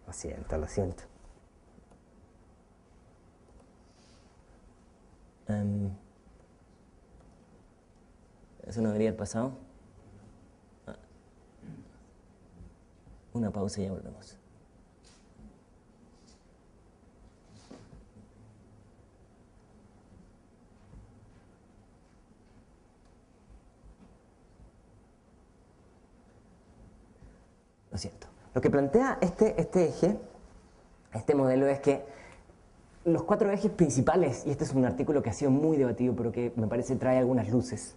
B: Lo siento, lo siento. ¿Eso no debería haber pasado? Una pausa y ya volvemos. Lo siento. Lo que plantea este eje, este modelo, es que los cuatro ejes principales, y este es un artículo que ha sido muy debatido, pero que me parece trae algunas luces,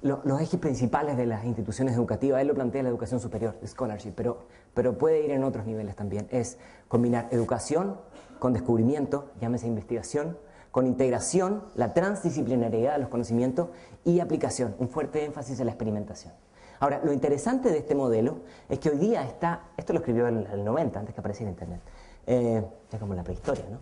B: los ejes principales de las instituciones educativas, él lo plantea en la educación superior, scholarship, pero puede ir en otros niveles también, es combinar educación con descubrimiento, llámese investigación, con integración, la transdisciplinariedad de los conocimientos y aplicación, un fuerte énfasis en la experimentación. Ahora, lo interesante de este modelo es que hoy día está, esto lo escribió en el 90, antes que apareciera Internet, ya como la prehistoria, ¿no?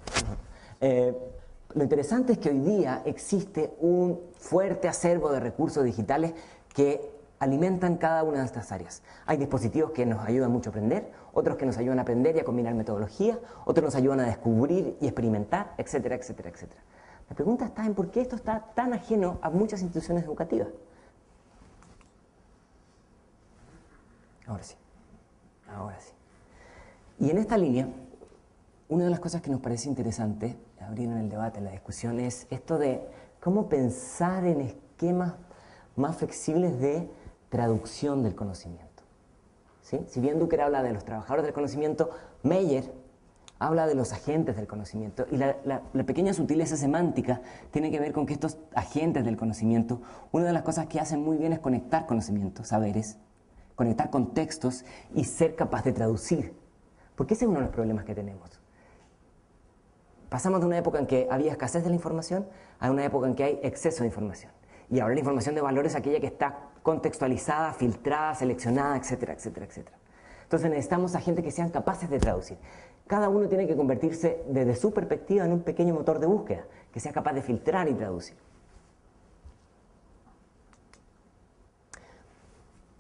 B: Lo interesante es que hoy día existe un fuerte acervo de recursos digitales que alimentan cada una de estas áreas. Hay dispositivos que nos ayudan mucho a aprender, otros que nos ayudan a aprender y a combinar metodologías, otros nos ayudan a descubrir y experimentar, etcétera, etcétera, etcétera. La pregunta está en por qué esto está tan ajeno a muchas instituciones educativas. Ahora sí, ahora sí. Y en esta línea, una de las cosas que nos parece interesante abrir en el debate, en la discusión, es esto de cómo pensar en esquemas más flexibles de traducción del conocimiento. ¿Sí? Si bien Ducker habla de los trabajadores del conocimiento, Meyer habla de los agentes del conocimiento, y la pequeña sutileza semántica tiene que ver con que estos agentes del conocimiento, una de las cosas que hacen muy bien es conectar conocimientos, saberes, conectar contextos y ser capaz de traducir. Porque ese es uno de los problemas que tenemos. Pasamos de una época en que había escasez de la información a una época en que hay exceso de información. Y ahora la información de valor es aquella que está contextualizada, filtrada, seleccionada, etcétera, etcétera, etcétera. Entonces necesitamos a gente que sean capaces de traducir. Cada uno tiene que convertirse desde su perspectiva en un pequeño motor de búsqueda, que sea capaz de filtrar y traducir.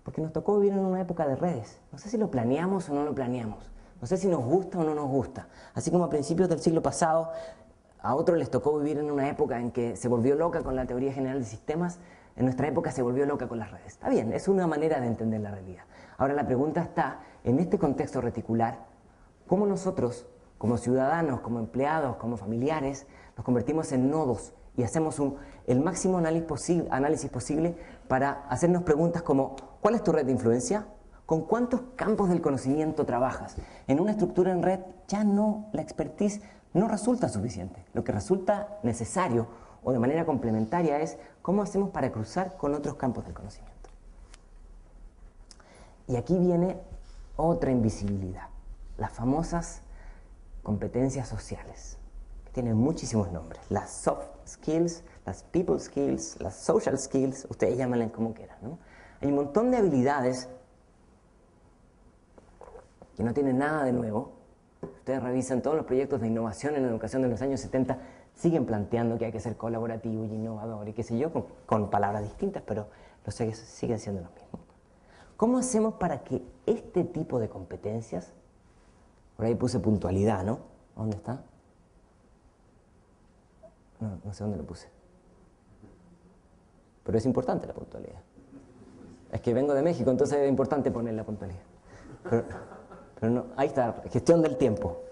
B: Porque nos tocó vivir en una época de redes. No sé si lo planeamos o no lo planeamos. No sé si nos gusta o no nos gusta. Así como a principios del siglo pasado, a otros les tocó vivir en una época en que se volvió loca con la teoría general de sistemas, en nuestra época se volvió loca con las redes. Está bien, es una manera de entender la realidad. Ahora la pregunta está, en este contexto reticular, ¿cómo nosotros, como ciudadanos, como empleados, como familiares, nos convertimos en nodos y hacemos el máximo análisis posible para hacernos preguntas como ¿cuál es tu red de influencia? ¿Con cuántos campos del conocimiento trabajas? En una estructura en red ya no, la expertise no resulta suficiente. Lo que resulta necesario o de manera complementaria es cómo hacemos para cruzar con otros campos del conocimiento. Y aquí viene otra invisibilidad, las famosas competencias sociales, que tienen muchísimos nombres, las soft skills, las people skills, las social skills, ustedes llámenle como quieran, ¿no? Hay un montón de habilidades que no tienen nada de nuevo. Ustedes revisan todos los proyectos de innovación en educación de los años 70, siguen planteando que hay que ser colaborativo y innovador y qué sé yo, con palabras distintas, pero siguen siendo los mismos. ¿Cómo hacemos para que este tipo de competencias, por ahí puse puntualidad, ¿no? ¿Dónde está? No sé dónde lo puse. Pero es importante la puntualidad. Es que vengo de México, entonces es importante poner la puntualidad. Pero no, ahí está, gestión del tiempo.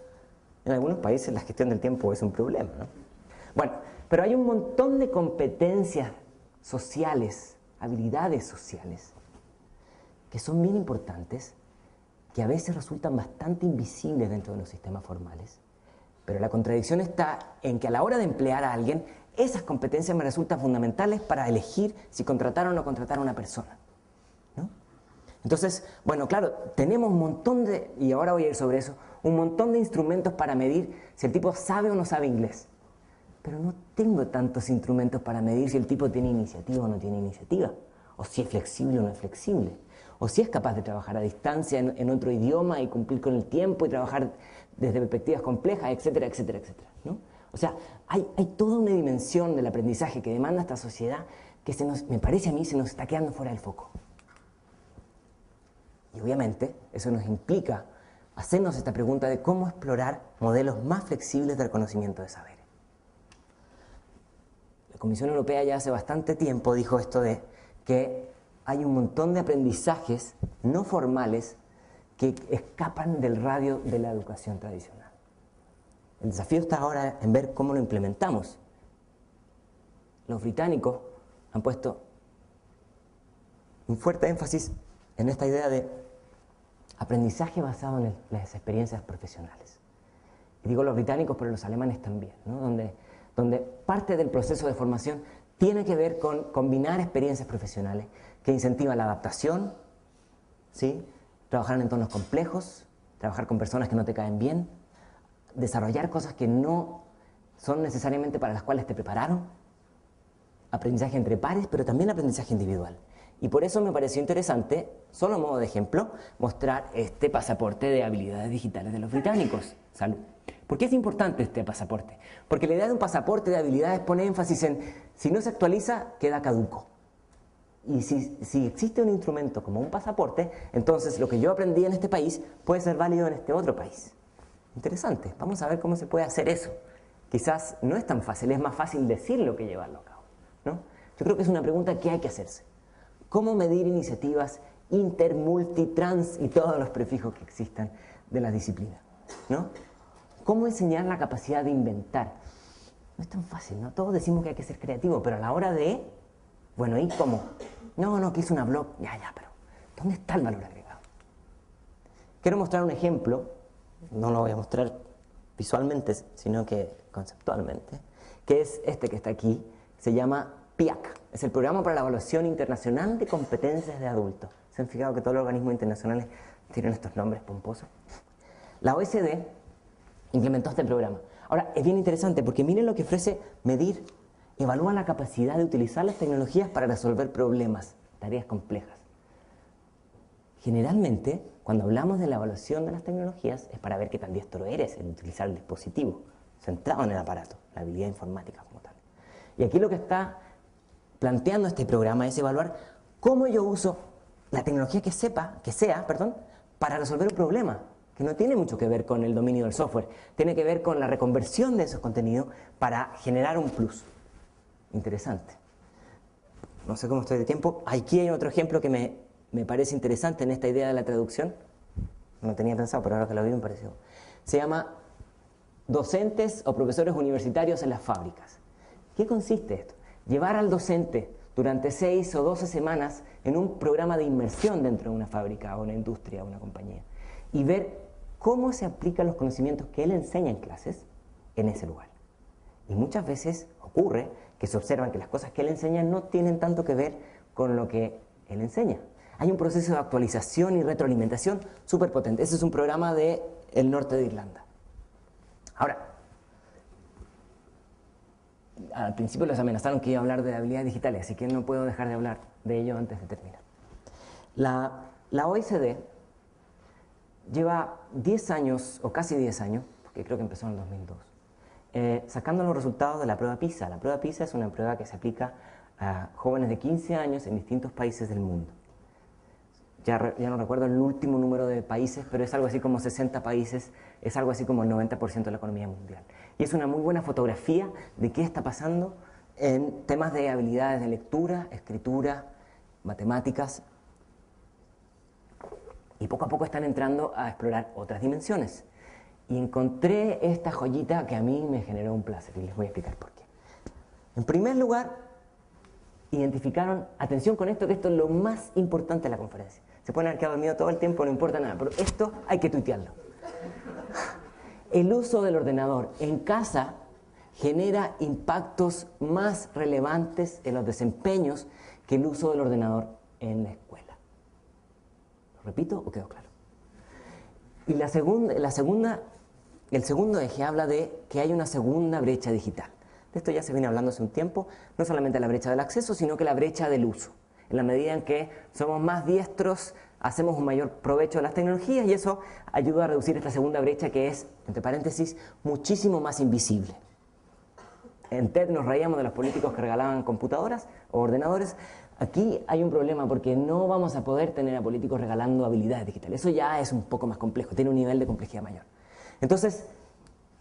B: En algunos países la gestión del tiempo es un problema, ¿no? Bueno, pero hay un montón de competencias sociales, habilidades sociales, que son bien importantes, que a veces resultan bastante invisibles dentro de los sistemas formales. Pero la contradicción está en que a la hora de emplear a alguien, esas competencias me resultan fundamentales para elegir si contratar o no contratar a una persona, ¿no? Entonces, bueno, claro, tenemos un montón de, y ahora voy a ir sobre eso, un montón de instrumentos para medir si el tipo sabe o no sabe inglés. Pero no tengo tantos instrumentos para medir si el tipo tiene iniciativa o no tiene iniciativa, o si es flexible o no es flexible, o si es capaz de trabajar a distancia en otro idioma y cumplir con el tiempo y trabajar desde perspectivas complejas, etcétera, etcétera, etcétera, ¿no? O sea, hay toda una dimensión del aprendizaje que demanda esta sociedad que me parece a mí, se nos está quedando fuera del foco. Y obviamente eso nos implica hacernos esta pregunta de cómo explorar modelos más flexibles del conocimiento de saber. La Comisión Europea ya hace bastante tiempo dijo esto de que hay un montón de aprendizajes no formales que escapan del radio de la educación tradicional. El desafío está ahora en ver cómo lo implementamos. Los británicos han puesto un fuerte énfasis en esta idea de aprendizaje basado en las experiencias profesionales. Y digo los británicos, pero los alemanes también, ¿no? Donde parte del proceso de formación tiene que ver con combinar experiencias profesionales que incentivan la adaptación, ¿sí? Trabajar en entornos complejos, trabajar con personas que no te caen bien, desarrollar cosas que no son necesariamente para las cuales te prepararon, aprendizaje entre pares, pero también aprendizaje individual. Y por eso me pareció interesante, solo a modo de ejemplo, mostrar este pasaporte de habilidades digitales de los británicos. Salud. ¿Por qué es importante este pasaporte? Porque la idea de un pasaporte de habilidades pone énfasis en, si no se actualiza, queda caduco. Y si existe un instrumento como un pasaporte, entonces lo que yo aprendí en este país puede ser válido en este otro país. Interesante, vamos a ver cómo se puede hacer eso. Quizás no es tan fácil, es más fácil decirlo que llevarlo a cabo, ¿no? Yo creo que es una pregunta que hay que hacerse. ¿Cómo medir iniciativas inter, multi, trans y todos los prefijos que existan de las disciplinas, ¿no? ¿Cómo enseñar la capacidad de inventar? No es tan fácil, ¿no? Todos decimos que hay que ser creativo, pero a la hora de, bueno, ¿y cómo? No, que hice una blog, ya, pero ¿dónde está el valor agregado? Quiero mostrar un ejemplo, no lo voy a mostrar visualmente, sino que conceptualmente, que es este que está aquí, se llama PIAC, es el Programa para la Evaluación Internacional de Competencias de Adultos. ¿Se han fijado que todos los organismos internacionales tienen estos nombres pomposos? La OECD implementó este programa. Ahora, es bien interesante porque miren lo que ofrece medir, evalúa la capacidad de utilizar las tecnologías para resolver problemas, tareas complejas. Generalmente, cuando hablamos de la evaluación de las tecnologías, es para ver qué tan diestro eres en utilizar el dispositivo, centrado en el aparato, la habilidad informática como tal. Y aquí lo que está planteando este programa es evaluar cómo yo uso la tecnología que sea, para resolver un problema, que no tiene mucho que ver con el dominio del software, tiene que ver con la reconversión de esos contenidos para generar un plus. Interesante. No sé cómo estoy de tiempo. Aquí hay otro ejemplo que me parece interesante en esta idea de la traducción. No tenía pensado, pero ahora que lo vi me pareció. Se llama docentes o profesores universitarios en las fábricas. ¿Qué consiste esto? Llevar al docente durante 6 o 12 semanas en un programa de inmersión dentro de una fábrica o una industria o una compañía y ver cómo se aplican los conocimientos que él enseña en clases en ese lugar. Y muchas veces ocurre que se observan que las cosas que él enseña no tienen tanto que ver con lo que él enseña. Hay un proceso de actualización y retroalimentación súper potente. Ese es un programa del norte de Irlanda. Ahora, al principio les amenazaron que iba a hablar de habilidades digitales, así que no puedo dejar de hablar de ello antes de terminar. La OECD lleva 10 años, o casi 10 años, porque creo que empezó en el 2002, sacando los resultados de la prueba PISA. La prueba PISA es una prueba que se aplica a jóvenes de 15 años en distintos países del mundo. Ya no recuerdo el último número de países, pero es algo así como 60 países, es algo así como el 90% de la economía mundial. Y es una muy buena fotografía de qué está pasando en temas de habilidades de lectura, escritura, matemáticas. Y poco a poco están entrando a explorar otras dimensiones. Y encontré esta joyita que a mí me generó un placer, y les voy a explicar por qué. En primer lugar, identificaron, atención con esto, que esto es lo más importante de la conferencia. Se pueden haber quedado dormidos todo el tiempo, no importa nada, pero esto hay que tuitearlo. El uso del ordenador en casa genera impactos más relevantes en los desempeños que el uso del ordenador en la escuela. ¿Lo repito o quedó claro? Y el segundo eje habla de que hay una segunda brecha digital. De esto ya se viene hablando hace un tiempo, no solamente la brecha del acceso, sino que la brecha del uso. En la medida en que somos más diestros, hacemos un mayor provecho de las tecnologías y eso ayuda a reducir esta segunda brecha que es, entre paréntesis, muchísimo más invisible. En TED nos reíamos de los políticos que regalaban computadoras o ordenadores. Aquí hay un problema porque no vamos a poder tener a políticos regalando habilidades digitales. Eso ya es un poco más complejo, tiene un nivel de complejidad mayor. Entonces,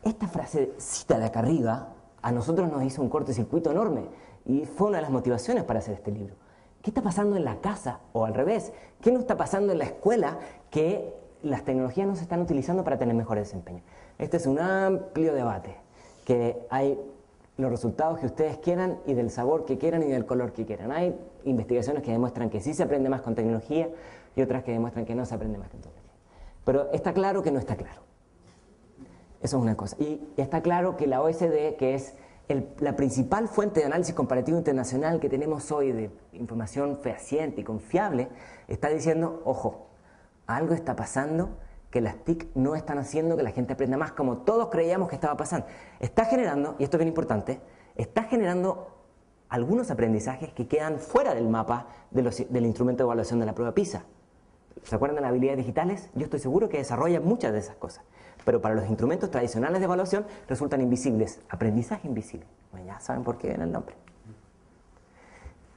B: esta frasecita de acá arriba a nosotros nos hizo un cortocircuito enorme y fue una de las motivaciones para hacer este libro. ¿Qué está pasando en la casa? O al revés, ¿qué no está pasando en la escuela que las tecnologías no se están utilizando para tener mejor desempeño? Este es un amplio debate, que hay los resultados que ustedes quieran y del sabor que quieran y del color que quieran. Hay investigaciones que demuestran que sí se aprende más con tecnología y otras que demuestran que no se aprende más con tecnología. Pero está claro que no está claro. Eso es una cosa. Y está claro que la OECD, que es la principal fuente de análisis comparativo internacional que tenemos hoy de información fehaciente y confiable, está diciendo, ojo, algo está pasando que las TIC no están haciendo que la gente aprenda más como todos creíamos que estaba pasando. Está generando, y esto es bien importante, está generando algunos aprendizajes que quedan fuera del mapa del instrumento de evaluación de la prueba PISA. ¿Se acuerdan de las habilidades digitales? Yo estoy seguro que desarrollan muchas de esas cosas, pero para los instrumentos tradicionales de evaluación resultan invisibles. Aprendizaje invisible. Bueno, ya saben por qué viene el nombre.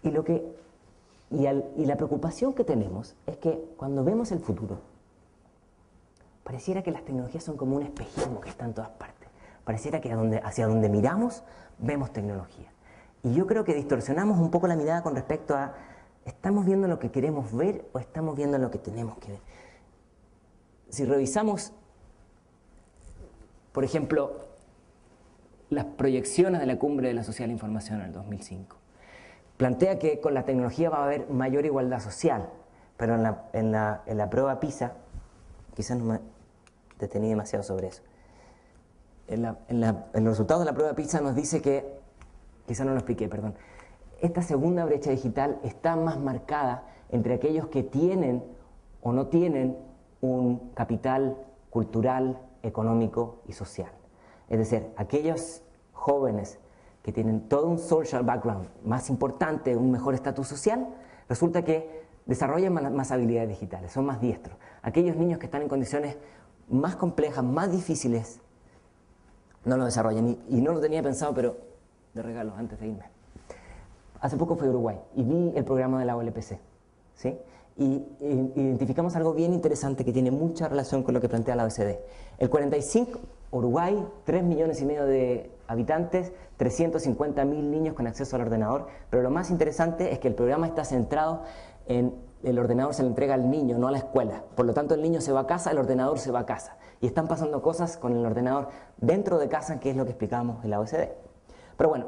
B: Y la preocupación que tenemos es que cuando vemos el futuro, pareciera que las tecnologías son como un espejismo que está en todas partes. Pareciera que hacia donde miramos, vemos tecnología. Y yo creo que distorsionamos un poco la mirada con respecto a ¿estamos viendo lo que queremos ver o estamos viendo lo que tenemos que ver? Si revisamos, por ejemplo, las proyecciones de la Cumbre de la Sociedad de la Información en el 2005, plantea que con la tecnología va a haber mayor igualdad social, pero en la prueba PISA, quizás no me detení demasiado sobre eso, en los resultados de la prueba PISA nos dice que, quizá no lo expliqué, perdón, esta segunda brecha digital está más marcada entre aquellos que tienen o no tienen un capital cultural, económico y social. Es decir, aquellos jóvenes que tienen todo un social background más importante, un mejor estatus social, resulta que desarrollan más habilidades digitales, son más diestros. Aquellos niños que están en condiciones más complejas, más difíciles, no lo desarrollan. Y no lo tenía pensado, pero de regalo, antes de irme. Hace poco fui a Uruguay y vi el programa de la OLPC, ¿sí? Y identificamos algo bien interesante que tiene mucha relación con lo que plantea la OECD. El 45, Uruguay, 3,5 millones de habitantes, 350.000 niños con acceso al ordenador, pero lo más interesante es que el programa está centrado en el ordenador se le entrega al niño, no a la escuela. Por lo tanto, el niño se va a casa, el ordenador se va a casa. Y están pasando cosas con el ordenador dentro de casa, que es lo que explicamos en la OECD. Pero bueno,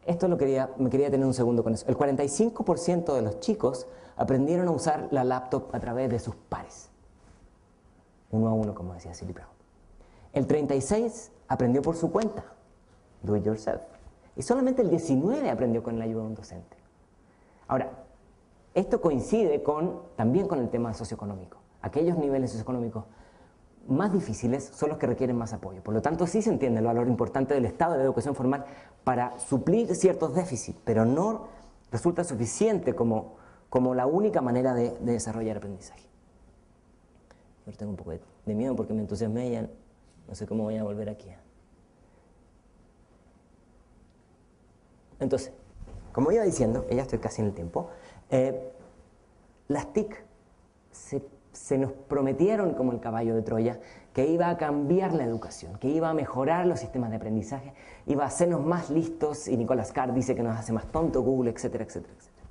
B: esto me quería tener un segundo con eso. El 45% de los chicos aprendieron a usar la laptop a través de sus pares. 1 a 1, como decía Silly Brown. El 36% aprendió por su cuenta, do it yourself. Y solamente el 19% aprendió con la ayuda de un docente. Ahora, esto coincide también con el tema socioeconómico. Aquellos niveles socioeconómicos más difíciles son los que requieren más apoyo. Por lo tanto, sí se entiende el valor importante del Estado de la educación formal para suplir ciertos déficits, pero no resulta suficiente como la única manera de desarrollar aprendizaje. Yo tengo un poco de miedo porque me entusiasmé y ya no sé cómo voy a volver aquí. Entonces, como iba diciendo, ya estoy casi en el tiempo, las TIC se nos prometieron como el caballo de Troya que iba a cambiar la educación, que iba a mejorar los sistemas de aprendizaje, iba a hacernos más listos, y Nicolás Carr dice que nos hace más tonto Google, etcétera, etcétera, etcétera.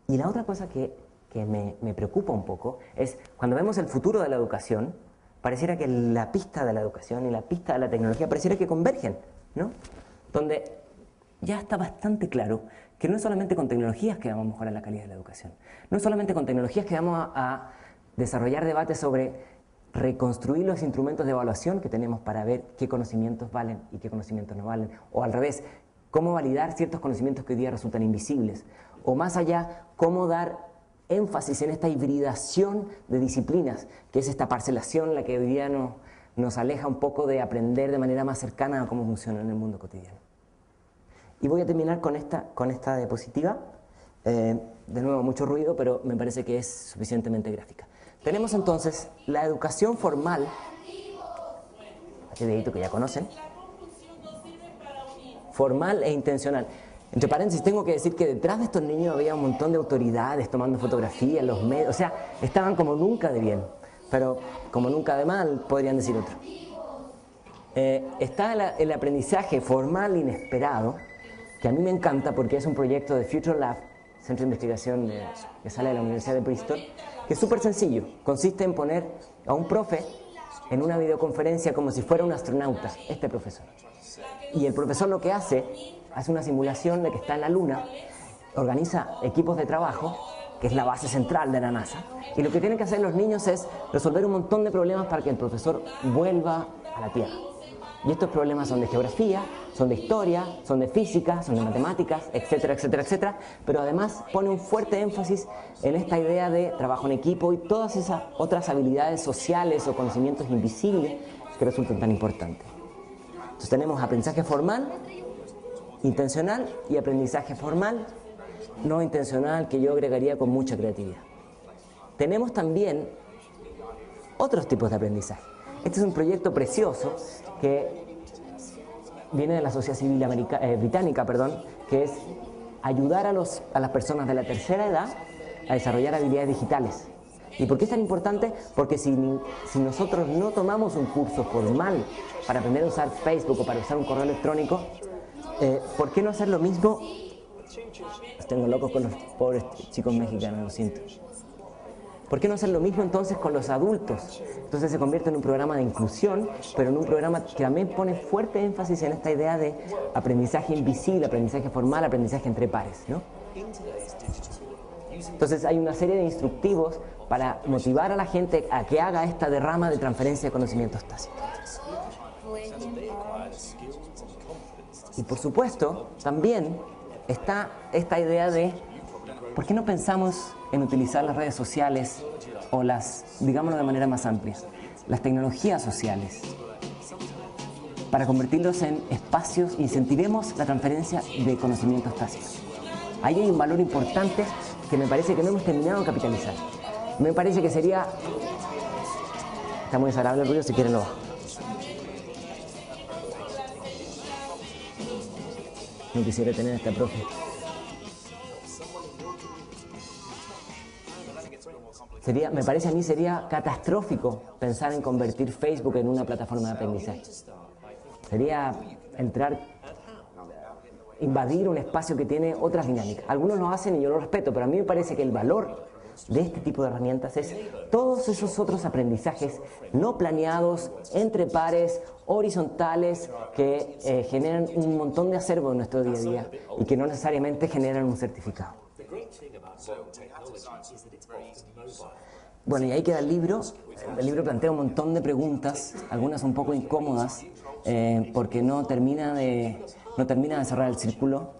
B: Y la otra cosa que me preocupa un poco es cuando vemos el futuro de la educación, pareciera que la pista de la educación y la pista de la tecnología pareciera que convergen, ¿no? Donde ya está bastante claro que no es solamente con tecnologías que vamos a mejorar la calidad de la educación, no es solamente con tecnologías que vamos a desarrollar debates sobre reconstruir los instrumentos de evaluación que tenemos para ver qué conocimientos valen y qué conocimientos no valen, o al revés, cómo validar ciertos conocimientos que hoy día resultan invisibles, o más allá, cómo dar énfasis en esta hibridación de disciplinas, que es esta parcelación la que hoy día nos aleja un poco de aprender de manera más cercana a cómo funciona en el mundo cotidiano. Y voy a terminar con esta diapositiva. De nuevo, mucho ruido, pero me parece que es suficientemente gráfica. Tenemos entonces la educación formal, este dedito que ya conocen, formal e intencional. Entre paréntesis, tengo que decir que detrás de estos niños había un montón de autoridades tomando fotografías, los medios, o sea, estaban como nunca de bien, pero como nunca de mal, podrían decir otro. Está el aprendizaje formal inesperado, que a mí me encanta porque es un proyecto de Future Lab, centro de investigación que sale de la Universidad de Bristol, que es súper sencillo. Consiste en poner a un profe en una videoconferencia como si fuera un astronauta, este profesor. Y el profesor lo que hace una simulación de que está en la Luna, organiza equipos de trabajo, que es la base central de la NASA, y lo que tienen que hacer los niños es resolver un montón de problemas para que el profesor vuelva a la Tierra. Y estos problemas son de geografía, son de historia, son de física, son de matemáticas, etcétera, etcétera, etcétera, pero además pone un fuerte énfasis en esta idea de trabajo en equipo y todas esas otras habilidades sociales o conocimientos invisibles que resultan tan importantes. Entonces tenemos aprendizaje formal, intencional, y aprendizaje formal, no intencional, que yo agregaría con mucha creatividad. Tenemos también otros tipos de aprendizaje. Este es un proyecto precioso que viene de la Sociedad Civil Británica, que es ayudar a las personas de la tercera edad a desarrollar habilidades digitales. ¿Y por qué es tan importante? Porque si nosotros no tomamos un curso formal para aprender a usar Facebook o para usar un correo electrónico, ¿por qué no hacer lo mismo? Los tengo locos con los pobres chicos mexicanos, lo siento. ¿Por qué no hacer lo mismo entonces con los adultos? Entonces se convierte en un programa de inclusión, pero en un programa que también pone fuerte énfasis en esta idea de aprendizaje invisible, aprendizaje formal, aprendizaje entre pares, ¿no? Entonces hay una serie de instructivos para motivar a la gente a que haga esta derrama de transferencia de conocimientos tácitos. Y por supuesto, también está esta idea de ¿por qué no pensamos en utilizar las redes sociales o las, digámoslo de manera más amplia, las tecnologías sociales para convertirlos en espacios, incentivemos la transferencia de conocimientos tácitos? Ahí hay un valor importante que me parece que no hemos terminado de capitalizar. Me parece que sería... Está muy desagradable el ruido, si quieren lo bajo. No quisiera tener a esta profe. Me parece a mí sería catastrófico pensar en convertir Facebook en una plataforma de aprendizaje. Sería invadir un espacio que tiene otras dinámicas. Algunos lo hacen y yo lo respeto, pero a mí me parece que el valor de este tipo de herramientas es todos esos otros aprendizajes no planeados, entre pares, horizontales, que generan un montón de acervo en nuestro día a día y que no necesariamente generan un certificado. Bueno, y ahí queda el libro. El libro plantea un montón de preguntas, algunas un poco incómodas, porque no termina de cerrar el círculo.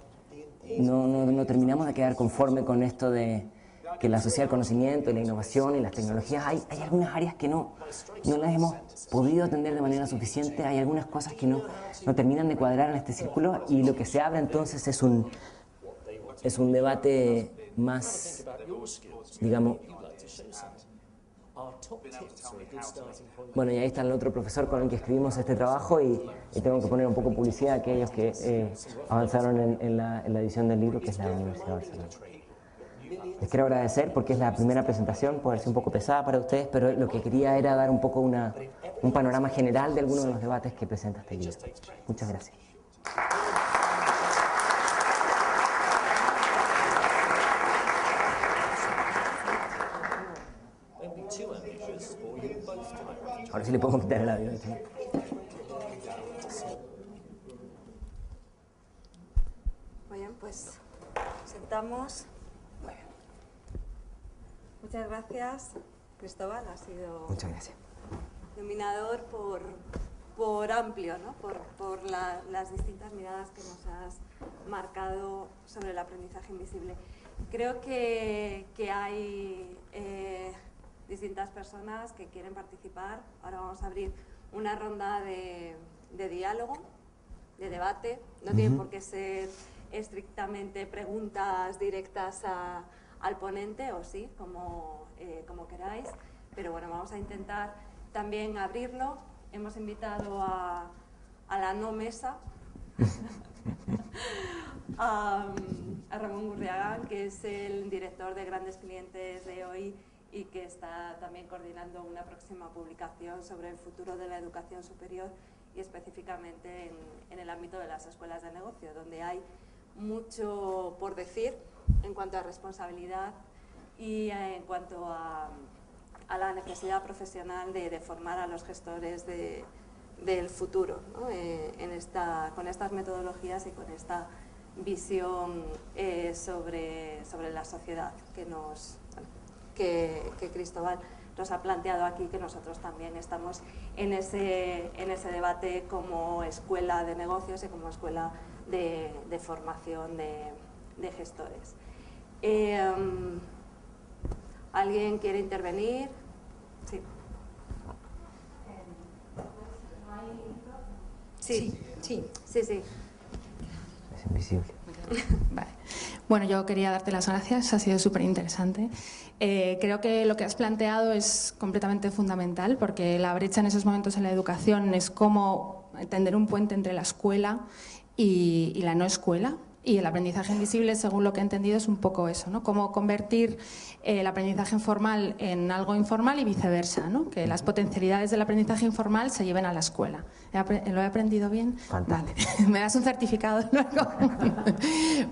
B: No terminamos de quedar conforme con esto de que la sociedad del conocimiento y la innovación y las tecnologías, hay algunas áreas que no las hemos podido atender de manera suficiente, hay algunas cosas que no terminan de cuadrar en este círculo, y lo que se abre entonces es un debate más, digamos... Bueno, y ahí está el otro profesor con el que escribimos este trabajo, y tengo que poner un poco de publicidad a aquellos que avanzaron en la edición del libro, que es la Universidad de Barcelona. Les quiero agradecer porque es la primera presentación, puede ser un poco pesada para ustedes, pero lo que quería era dar un poco un panorama general de algunos de los debates que presenta este libro. Muchas gracias. Ahora sí le puedo quitar el audio.
A: Muy bien, pues sentamos. Muchas gracias, Cristóbal. Ha sido
B: Muchas gracias.
A: iluminador por amplio, ¿no? por las distintas miradas que nos has marcado sobre el aprendizaje invisible. Creo que hay distintas personas que quieren participar. Ahora vamos a abrir una ronda de diálogo, de debate. No tiene por qué ser estrictamente preguntas directas al ponente, o sí, como queráis, pero bueno, vamos a intentar también abrirlo. Hemos invitado a la no mesa, a Ramón Gurriagán, que es el director de Grandes Clientes de OI y que está también coordinando una próxima publicación sobre el futuro de la educación superior y específicamente en el ámbito de las escuelas de negocio, donde hay mucho por decir en cuanto a responsabilidad y en cuanto a la necesidad profesional de formar a los gestores del futuro, ¿no? Con estas metodologías y con esta visión sobre la sociedad que Cristóbal nos ha planteado aquí, que nosotros también estamos en ese debate como escuela de negocios y como escuela de formación de gestores. ¿Alguien quiere intervenir? Sí. Sí.
B: Es invisible.
E: Vale. Bueno, yo quería darte las gracias, ha sido súper interesante. Creo que lo que has planteado es completamente fundamental, porque la brecha en esos momentos en la educación es cómo tender un puente entre la escuela y la no escuela. Y el aprendizaje invisible, según lo que he entendido, es un poco eso, ¿no? Cómo convertir el aprendizaje informal en algo informal y viceversa, ¿no? Que las potencialidades del aprendizaje informal se lleven a la escuela. ¿Lo he aprendido bien? Vale. ¿Me das un certificado luego?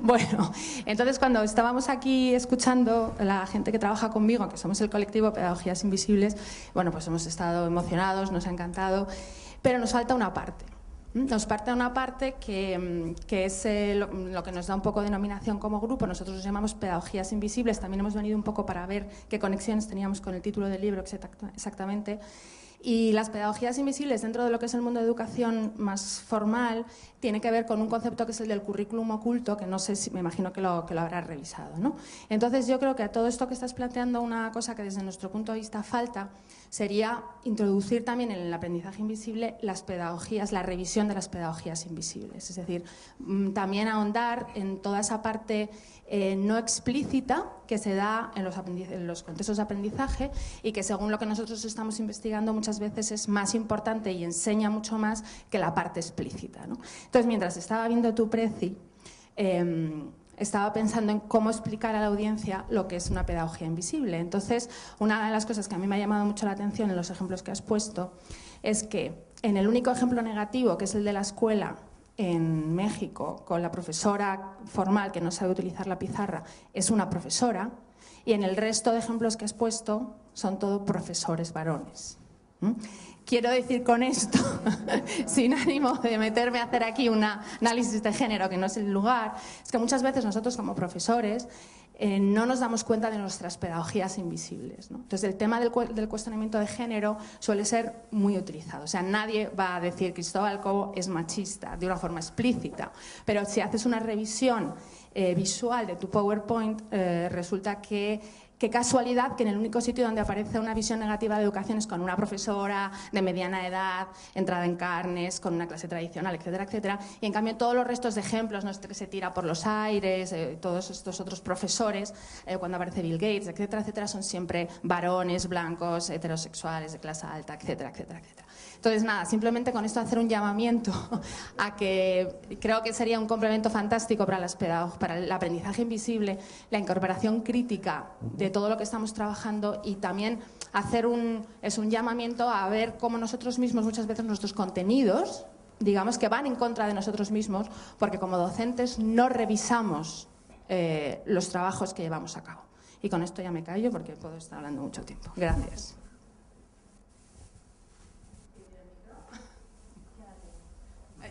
E: Bueno, entonces cuando estábamos aquí escuchando la gente que trabaja conmigo, que somos el colectivo Pedagogías Invisibles, bueno, pues hemos estado emocionados, nos ha encantado, pero nos falta una parte. Nos falta una parte que es lo que nos da un poco de denominación como grupo. Nosotros nos llamamos Pedagogías Invisibles. También hemos venido un poco para ver qué conexiones teníamos con el título del libro exactamente. Y las pedagogías invisibles dentro de lo que es el mundo de educación más formal tiene que ver con un concepto que es el del currículum oculto, que no sé si, me imagino que lo habrás revisado, ¿no? Entonces yo creo que a todo esto que estás planteando, una cosa que desde nuestro punto de vista falta sería introducir también en el aprendizaje invisible las pedagogías, la revisión de las pedagogías invisibles. Es decir, también ahondar en toda esa parte no explícita que se da en los contextos de aprendizaje y que según lo que nosotros estamos investigando muchas veces es más importante y enseña mucho más que la parte explícita, ¿no? Entonces, mientras estaba viendo tu preci, estaba pensando en cómo explicar a la audiencia lo que es una pedagogía invisible. Entonces, una de las cosas que a mí me ha llamado mucho la atención en los ejemplos que has puesto es que en el único ejemplo negativo, que es el de la escuela en México, con la profesora formal que no sabe utilizar la pizarra, es una profesora, y en el resto de ejemplos que has puesto son todos profesores varones. Quiero decir con esto, sin ánimo de meterme a hacer aquí un análisis de género, que no es el lugar, es que muchas veces nosotros como profesores no nos damos cuenta de nuestras pedagogías invisibles, ¿no? Entonces el tema del cuestionamiento de género suele ser muy utilizado. O sea, nadie va a decir Cristóbal Cobo es machista de una forma explícita, pero si haces una revisión visual de tu PowerPoint, resulta que qué casualidad que en el único sitio donde aparece una visión negativa de educación es con una profesora de mediana edad, entrada en carnes, con una clase tradicional, etcétera, etcétera. Y en cambio todos los restos de ejemplos, ¿no?, que se tira por los aires, todos estos otros profesores, cuando aparece Bill Gates, etcétera, etcétera, son siempre varones, blancos, heterosexuales, de clase alta, etcétera, etcétera, etcétera. Entonces, nada, simplemente con esto hacer un llamamiento a que creo que sería un complemento fantástico para el aprendizaje invisible, la incorporación crítica de todo lo que estamos trabajando y también hacer un llamamiento a ver cómo nosotros mismos, muchas veces nuestros contenidos, digamos que van en contra de nosotros mismos, porque como docentes no revisamos los trabajos que llevamos a cabo. Y con esto ya me callo porque puedo estar hablando mucho tiempo. Gracias.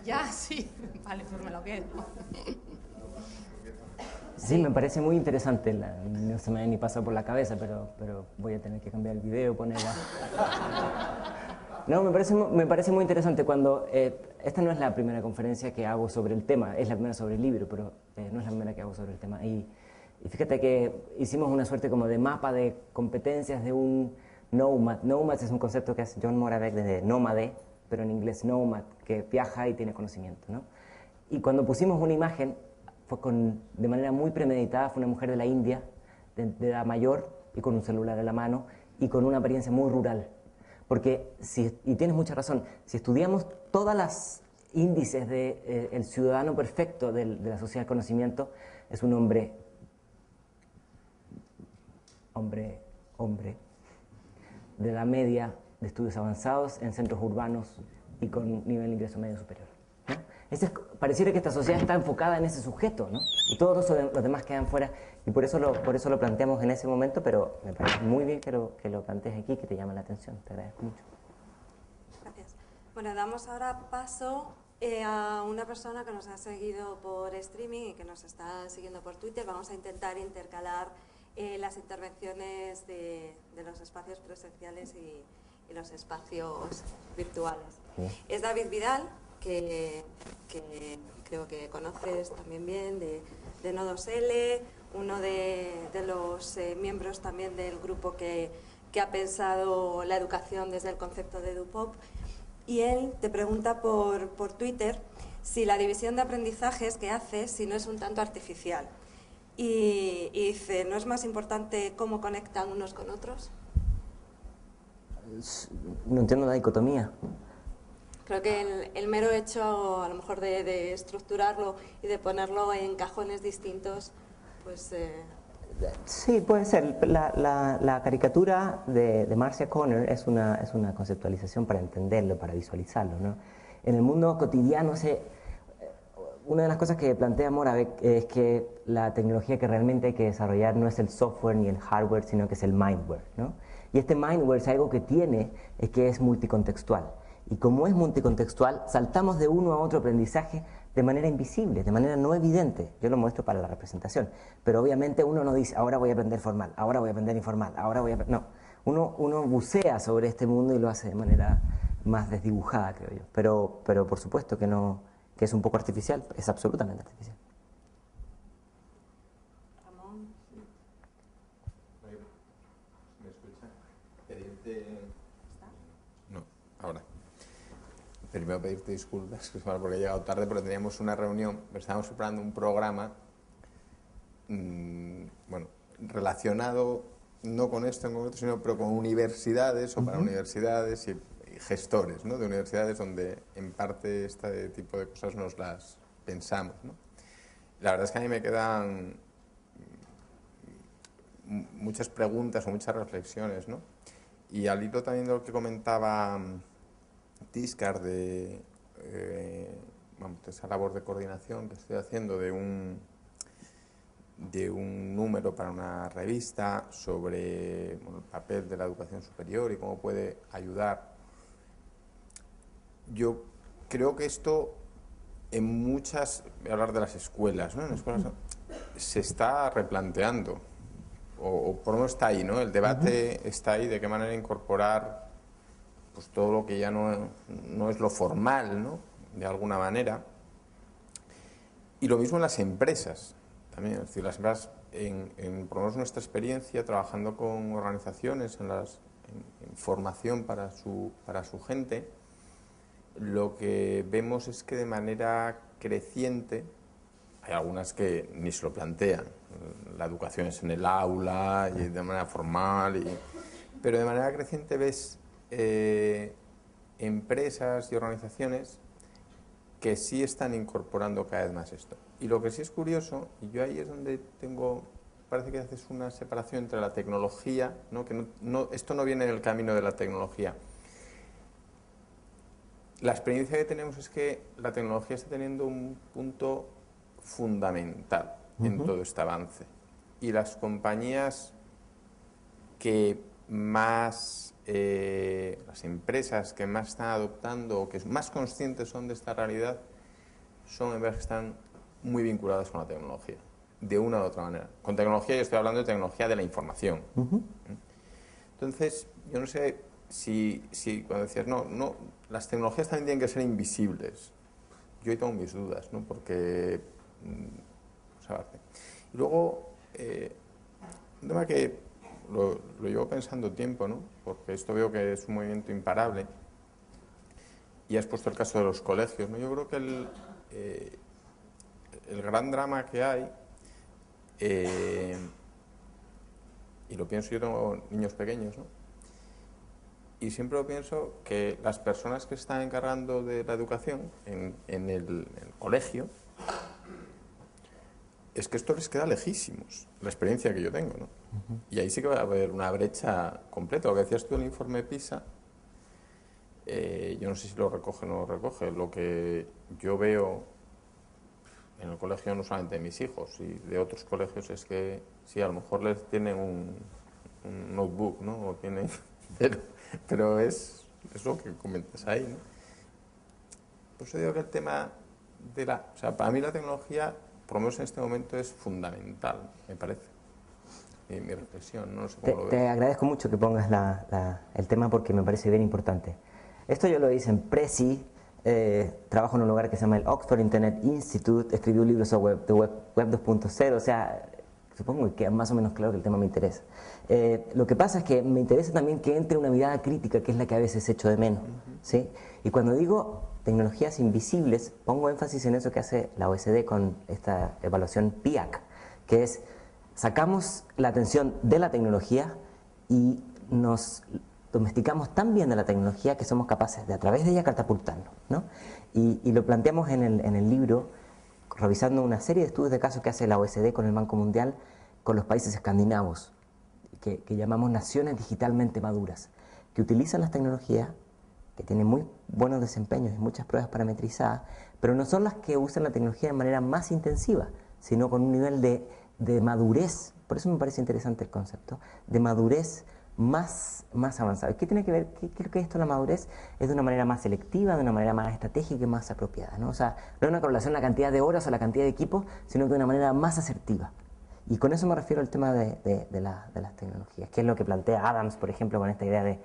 E: Ya, sí. Vale, pues me lo quedo.
B: Sí, me parece muy interesante. No se me ni pasa por la cabeza, pero voy a tener que cambiar el video, ponerla. No, me parece muy interesante cuando... esta no es la primera conferencia que hago sobre el tema, es la primera sobre el libro, pero no es la primera que hago sobre el tema. Y fíjate que hicimos una suerte como de mapa de competencias de un nomad. Nomad es un concepto que hace John Moravec de nómade, pero en inglés nomad, que viaja y tiene conocimiento, ¿no? Y cuando pusimos una imagen, fue de manera muy premeditada, fue una mujer de la India, de edad mayor, y con un celular en la mano, y con una apariencia muy rural. Porque, y tienes mucha razón, si estudiamos todas las índices del ciudadano perfecto de la sociedad del conocimiento, es un hombre, de edad media, de estudios avanzados, en centros urbanos y con nivel de ingreso medio superior, ¿no? Pareciera que esta sociedad está enfocada en ese sujeto, ¿no? Y todos los demás quedan fuera, y por eso lo planteamos en ese momento, pero me parece muy bien que lo plantees aquí, que te llama la atención. Te agradezco mucho.
A: Gracias. Bueno, damos ahora paso a una persona que nos ha seguido por streaming y que nos está siguiendo por Twitter. Vamos a intentar intercalar las intervenciones de los espacios presenciales y los espacios virtuales.
B: Sí.
A: Es David Vidal, que creo que conoces también bien, de No2L, uno de los miembros también del grupo que ha pensado la educación desde el concepto de EduPop. Y él te pregunta por Twitter si la división de aprendizajes que haces, si no es un tanto artificial. Y dice, ¿no es más importante cómo conectan unos con otros?
B: No entiendo la dicotomía.
A: Creo que el mero hecho, a lo mejor, de estructurarlo y de ponerlo en cajones distintos, pues...
B: Sí, puede ser. La caricatura de Marcia Conner es una conceptualización para entenderlo, para visualizarlo, ¿no? En el mundo cotidiano, una de las cosas que plantea Moravec es que la tecnología que realmente hay que desarrollar no es el software ni el hardware, sino que es el mindware, ¿no? Y este mindware, si algo que tiene, es que es multicontextual. Y como es multicontextual, saltamos de uno a otro aprendizaje de manera invisible, de manera no evidente. Yo lo muestro para la representación. Pero obviamente uno no dice, ahora voy a aprender formal, ahora voy a aprender informal, ahora voy a... No. uno bucea sobre este mundo y lo hace de manera más desdibujada, creo yo. Pero por supuesto que no, que es un poco artificial, es absolutamente artificial.
F: ¿Me escucha? Pedirte... No, ahora. Primero pedirte disculpas, porque he llegado tarde, pero teníamos una reunión, estábamos preparando un programa, bueno, relacionado no con esto en concreto, sino pero con universidades o para universidades y gestores, ¿no?, de universidades donde en parte este tipo de cosas nos las pensamos, ¿no? La verdad es que a mí me quedan muchas preguntas o muchas reflexiones, ¿no? Y al hilo también de lo que comentaba Tiscar de esa labor de coordinación que estoy haciendo de un número para una revista sobre el papel de la educación superior y cómo puede ayudar. Yo creo que esto en muchas, voy a hablar de las escuelas, ¿no? En escuelas se está replanteando, o por lo menos está ahí, ¿no? El debate está ahí de qué manera incorporar pues todo lo que ya no es lo formal, ¿no?, de alguna manera. Y lo mismo en las empresas también, es decir, las empresas, por lo menos nuestra experiencia trabajando con organizaciones en formación para su gente, lo que vemos es que de manera creciente, hay algunas que ni se lo plantean, la educación es en el aula y de manera formal, pero de manera creciente ves empresas y organizaciones que sí están incorporando cada vez más esto. Y lo que sí es curioso, y yo ahí es donde parece que haces una separación entre la tecnología, ¿no?, que esto no viene en el camino de la tecnología. La experiencia que tenemos es que la tecnología está teniendo un punto fundamental en todo este avance. Y las compañías que más, las empresas que más están adoptando o que más conscientes son de esta realidad, son empresas que están muy vinculadas con la tecnología, de una u otra manera. Con tecnología yo estoy hablando de tecnología de la información. Entonces, yo no sé si cuando decías, no, las tecnologías también tienen que ser invisibles. Yo ahí tengo mis dudas, ¿no?, porque... Y luego, un tema que lo llevo pensando tiempo, ¿no?, porque esto veo que es un movimiento imparable, y has puesto el caso de los colegios, ¿no? Yo creo que el gran drama que hay, y lo pienso, yo tengo niños pequeños, ¿no?, y siempre lo pienso que las personas que están encargando de la educación en el colegio, es que esto les queda lejísimos, la experiencia que yo tengo, ¿no? Y ahí sí que va a haber una brecha completa. Lo que decías tú del informe PISA, yo no sé si lo recoge o no lo recoge. Lo que yo veo en el colegio, no solamente de mis hijos y de otros colegios, es que sí, a lo mejor les tienen un notebook, ¿no?, o tienen... Pero es lo que comentas ahí, ¿no? Por eso digo que el tema de o sea, para mí la tecnología, por lo menos en este momento, es fundamental, me parece. Mi reflexión, no sé cómo lo ves.
B: Te agradezco mucho que pongas el tema porque me parece bien importante. Esto yo lo hice en Prezi, trabajo en un lugar que se llama el Oxford Internet Institute, escribí un libro sobre web 2.0, o sea, supongo que queda más o menos claro que el tema me interesa. Lo que pasa es que me interesa también que entre una mirada crítica, que es la que a veces echo de menos, ¿sí? Y cuando digo tecnologías invisibles, pongo énfasis en eso que hace la OECD con esta evaluación PIAAC, que es, sacamos la atención de la tecnología y nos domesticamos tan bien de la tecnología que somos capaces de, a través de ella, catapultarnos, ¿no? Y lo planteamos en el libro, revisando una serie de estudios de casos que hace la OECD con el Banco Mundial, con los países escandinavos, que llamamos naciones digitalmente maduras, que utilizan las tecnologías, que tienen muy buenos desempeños y muchas pruebas parametrizadas, pero no son las que usan la tecnología de manera más intensiva, sino con un nivel de madurez, por eso me parece interesante el concepto, de madurez más avanzado. ¿Qué tiene que ver? Creo que esto, la madurez, es de una manera más selectiva, de una manera más estratégica y más apropiada, ¿no? O sea, no es una correlación la cantidad de horas o la cantidad de equipos, sino que de una manera más asertiva. Y con eso me refiero al tema de las tecnologías, que es lo que plantea Adams, por ejemplo, con esta idea de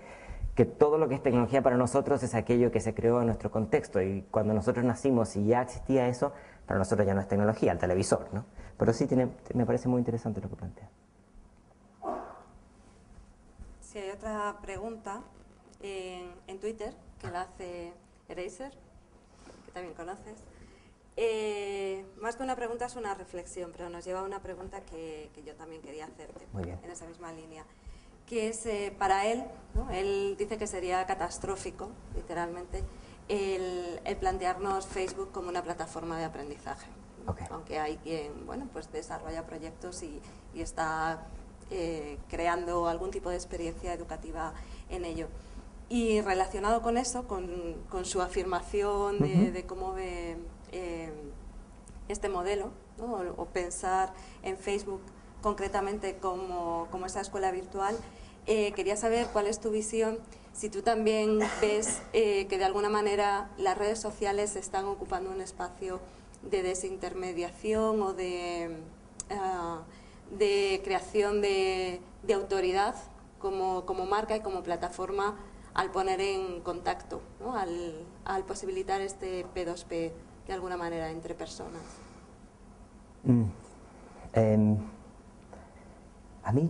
B: que todo lo que es tecnología para nosotros es aquello que se creó en nuestro contexto, y cuando nosotros nacimos y ya existía eso, para nosotros ya no es tecnología, el televisor, ¿no? Pero sí me parece muy interesante lo que plantea.
A: Si hay otra pregunta en Twitter, que la hace Eraser, que también conoces. Más que una pregunta es una reflexión, pero nos lleva a una pregunta que yo también quería hacerte.
B: Muy bien.
A: En esa misma línea, que es para él, ¿no? Él dice que sería catastrófico, literalmente, el plantearnos Facebook como una plataforma de aprendizaje.
B: Okay.
A: Aunque hay quien, bueno, pues desarrolla proyectos y está creando algún tipo de experiencia educativa en ello. Y relacionado con eso, con su afirmación de cómo ve este modelo, ¿no? O pensar en Facebook concretamente como esa escuela virtual, quería saber cuál es tu visión, si tú también ves que de alguna manera las redes sociales están ocupando un espacio de desintermediación o de creación de autoridad como marca y como plataforma al poner en contacto, ¿no? al posibilitar este P2P de alguna manera entre personas.
B: A mí,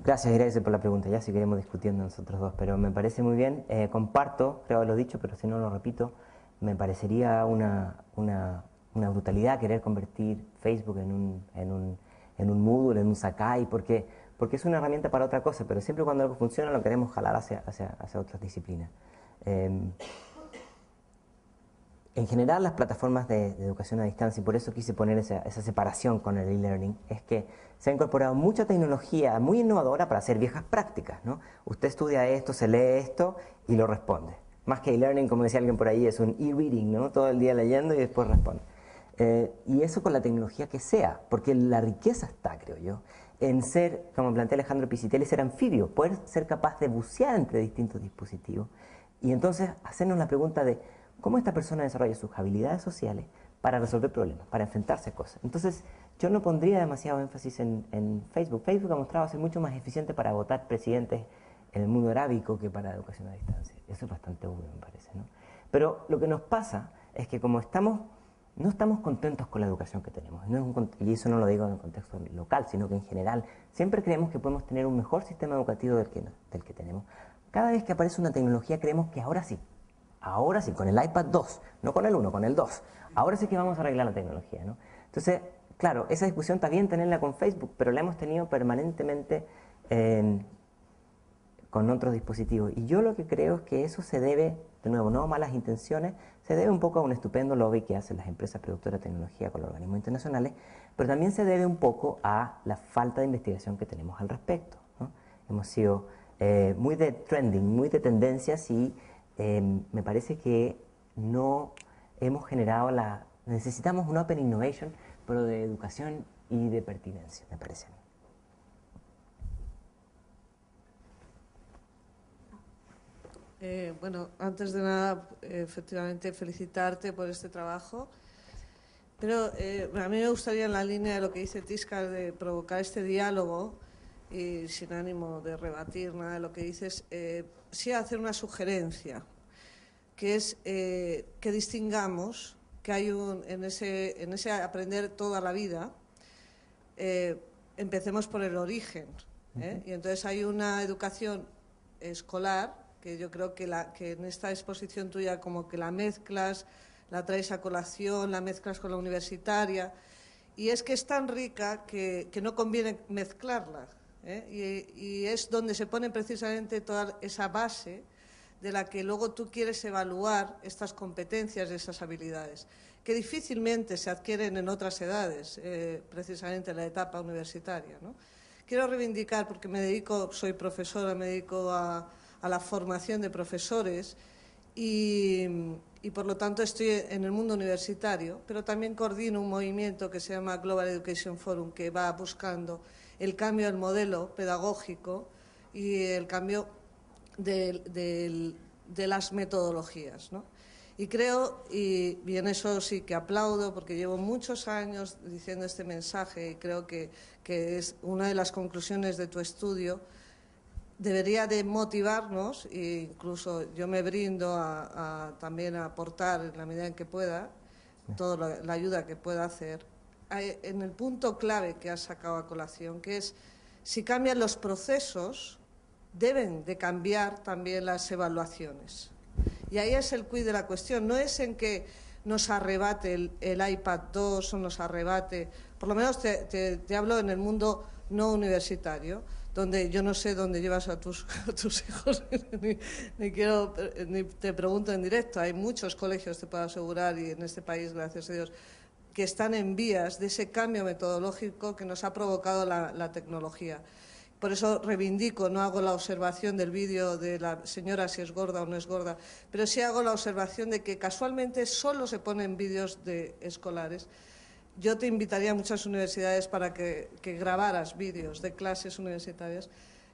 B: gracias Grace por la pregunta, ya seguiremos discutiendo nosotros dos, pero me parece muy bien, comparto, creo haberlo dicho, pero si no lo repito, me parecería una brutalidad querer convertir Facebook en un Moodle, en un Sakai, porque es una herramienta para otra cosa, pero siempre cuando algo funciona lo queremos jalar hacia otras disciplinas. En general, las plataformas de educación a distancia, y por eso quise poner esa separación con el e-learning, es que se ha incorporado mucha tecnología muy innovadora para hacer viejas prácticas, ¿no? Usted estudia esto, se lee esto y lo responde. Más que e-learning, como decía alguien por ahí, es un e-reading, ¿no? Todo el día leyendo y después responde. Y eso con la tecnología que sea, porque la riqueza está, creo yo, en ser, como plantea Alejandro Piscitelli, ser anfibio, poder ser capaz de bucear entre distintos dispositivos y entonces hacernos la pregunta de cómo esta persona desarrolla sus habilidades sociales para resolver problemas, para enfrentarse a cosas. Entonces, yo no pondría demasiado énfasis en Facebook. Facebook ha mostrado ser mucho más eficiente para votar presidentes en el mundo arábico que para educación a distancia. Eso es bastante obvio, me parece, ¿no? Pero lo que nos pasa es que como no estamos contentos con la educación que tenemos, y eso no lo digo en el contexto local, sino que en general, siempre creemos que podemos tener un mejor sistema educativo del que tenemos. Cada vez que aparece una tecnología creemos que ahora sí, con el iPad 2, no con el 1, con el 2, ahora sí que vamos a arreglar la tecnología, ¿no? Entonces, claro, esa discusión está bien tenerla con Facebook, pero la hemos tenido permanentemente con otros dispositivos. Y yo lo que creo es que eso se debe, de nuevo, no a malas intenciones, se debe un poco a un estupendo lobby que hacen las empresas productoras de tecnología con los organismos internacionales, pero también se debe un poco a la falta de investigación que tenemos al respecto, ¿no? Hemos sido muy de trending, muy de tendencias y me parece que no hemos generado necesitamos un Open Innovation, pero de educación y de pertinencia, me parece.
G: Bueno, antes de nada, efectivamente, felicitarte por este trabajo. Pero a mí me gustaría, en la línea de lo que dice Tiscar, de provocar este diálogo, y sin ánimo de rebatir nada de lo que dices, sí hacer una sugerencia, que es que distingamos que hay en ese aprender toda la vida, empecemos por el origen, y entonces hay una educación escolar que yo creo que en esta exposición tuya como que la mezclas, la traes a colación, la mezclas con la universitaria, y es que es tan rica que no conviene mezclarla, y es donde se pone precisamente toda esa base de la que luego tú quieres evaluar estas competencias y esas habilidades, que difícilmente se adquieren en otras edades, precisamente en la etapa universitaria, ¿no? Quiero reivindicar, porque soy profesora, me dedico a la formación de profesores y por lo tanto estoy en el mundo universitario, pero también coordino un movimiento que se llama Global Education Forum, que va buscando el cambio del modelo pedagógico y el cambio de las metodologías, ¿no? Y creo, y en eso sí que aplaudo, porque llevo muchos años diciendo este mensaje y creo que es una de las conclusiones de tu estudio, debería de motivarnos, e incluso yo me brindo también a aportar en la medida en que pueda, toda la ayuda que pueda hacer, en el punto clave que has sacado a colación, que es, si cambian los procesos, deben de cambiar también las evaluaciones. Y ahí es el quid de la cuestión, no es en que nos arrebate el iPad 2 o nos arrebate, por lo menos te hablo en el mundo no universitario, donde yo no sé dónde llevas a tus hijos, ni te pregunto en directo. Hay muchos colegios, te puedo asegurar, y en este país, gracias a Dios, que están en vías de ese cambio metodológico que nos ha provocado la tecnología. Por eso reivindico, no hago la observación del vídeo de la señora si es gorda o no es gorda, pero sí hago la observación de que casualmente solo se ponen vídeos de escolares. Yo te invitaría a muchas universidades para que grabaras vídeos de clases universitarias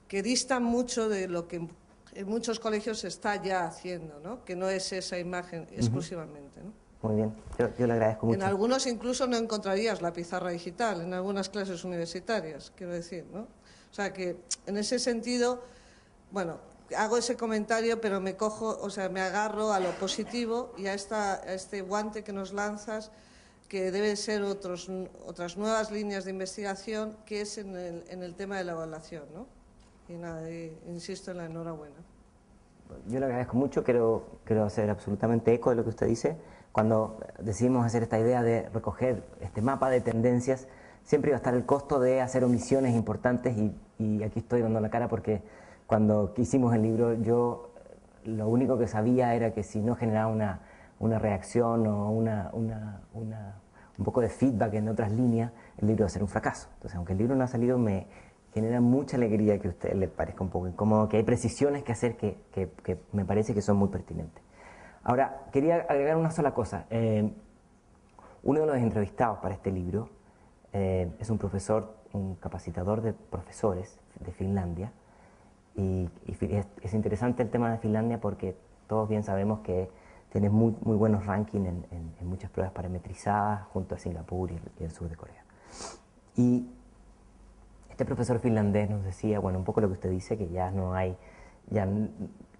G: que distan mucho de lo que en muchos colegios se está ya haciendo, ¿no? Que no es esa imagen exclusivamente, ¿no?
B: Muy bien, yo le agradezco mucho.
G: En algunos incluso no encontrarías la pizarra digital, en algunas clases universitarias, quiero decir, ¿no? O sea que en ese sentido, bueno, hago ese comentario, pero me cojo, o sea, me agarro a lo positivo y a este guante que nos lanzas, que deben ser otras nuevas líneas de investigación, que es en el tema de la evaluación, ¿no? Y nada, insisto en la enhorabuena.
B: Yo le agradezco mucho, quiero hacer absolutamente eco de lo que usted dice. Cuando decidimos hacer esta idea de recoger este mapa de tendencias, siempre iba a estar el costo de hacer omisiones importantes y aquí estoy dando la cara porque cuando hicimos el libro yo lo único que sabía era que si no generaba una reacción o un poco de feedback en otras líneas, el libro iba a ser un fracaso. Entonces, aunque el libro no ha salido, me genera mucha alegría que a usted le parezca un poco incómodo, que hay precisiones que hacer que me parece que son muy pertinentes. Ahora, quería agregar una sola cosa. Uno de los entrevistados para este libro es un profesor, un capacitador de profesores de Finlandia, y es interesante el tema de Finlandia porque todos bien sabemos que tiene muy buenos rankings en muchas pruebas parametrizadas junto a Singapur y el sur de Corea. Y este profesor finlandés nos decía, bueno, un poco lo que usted dice, que ya no hay, ya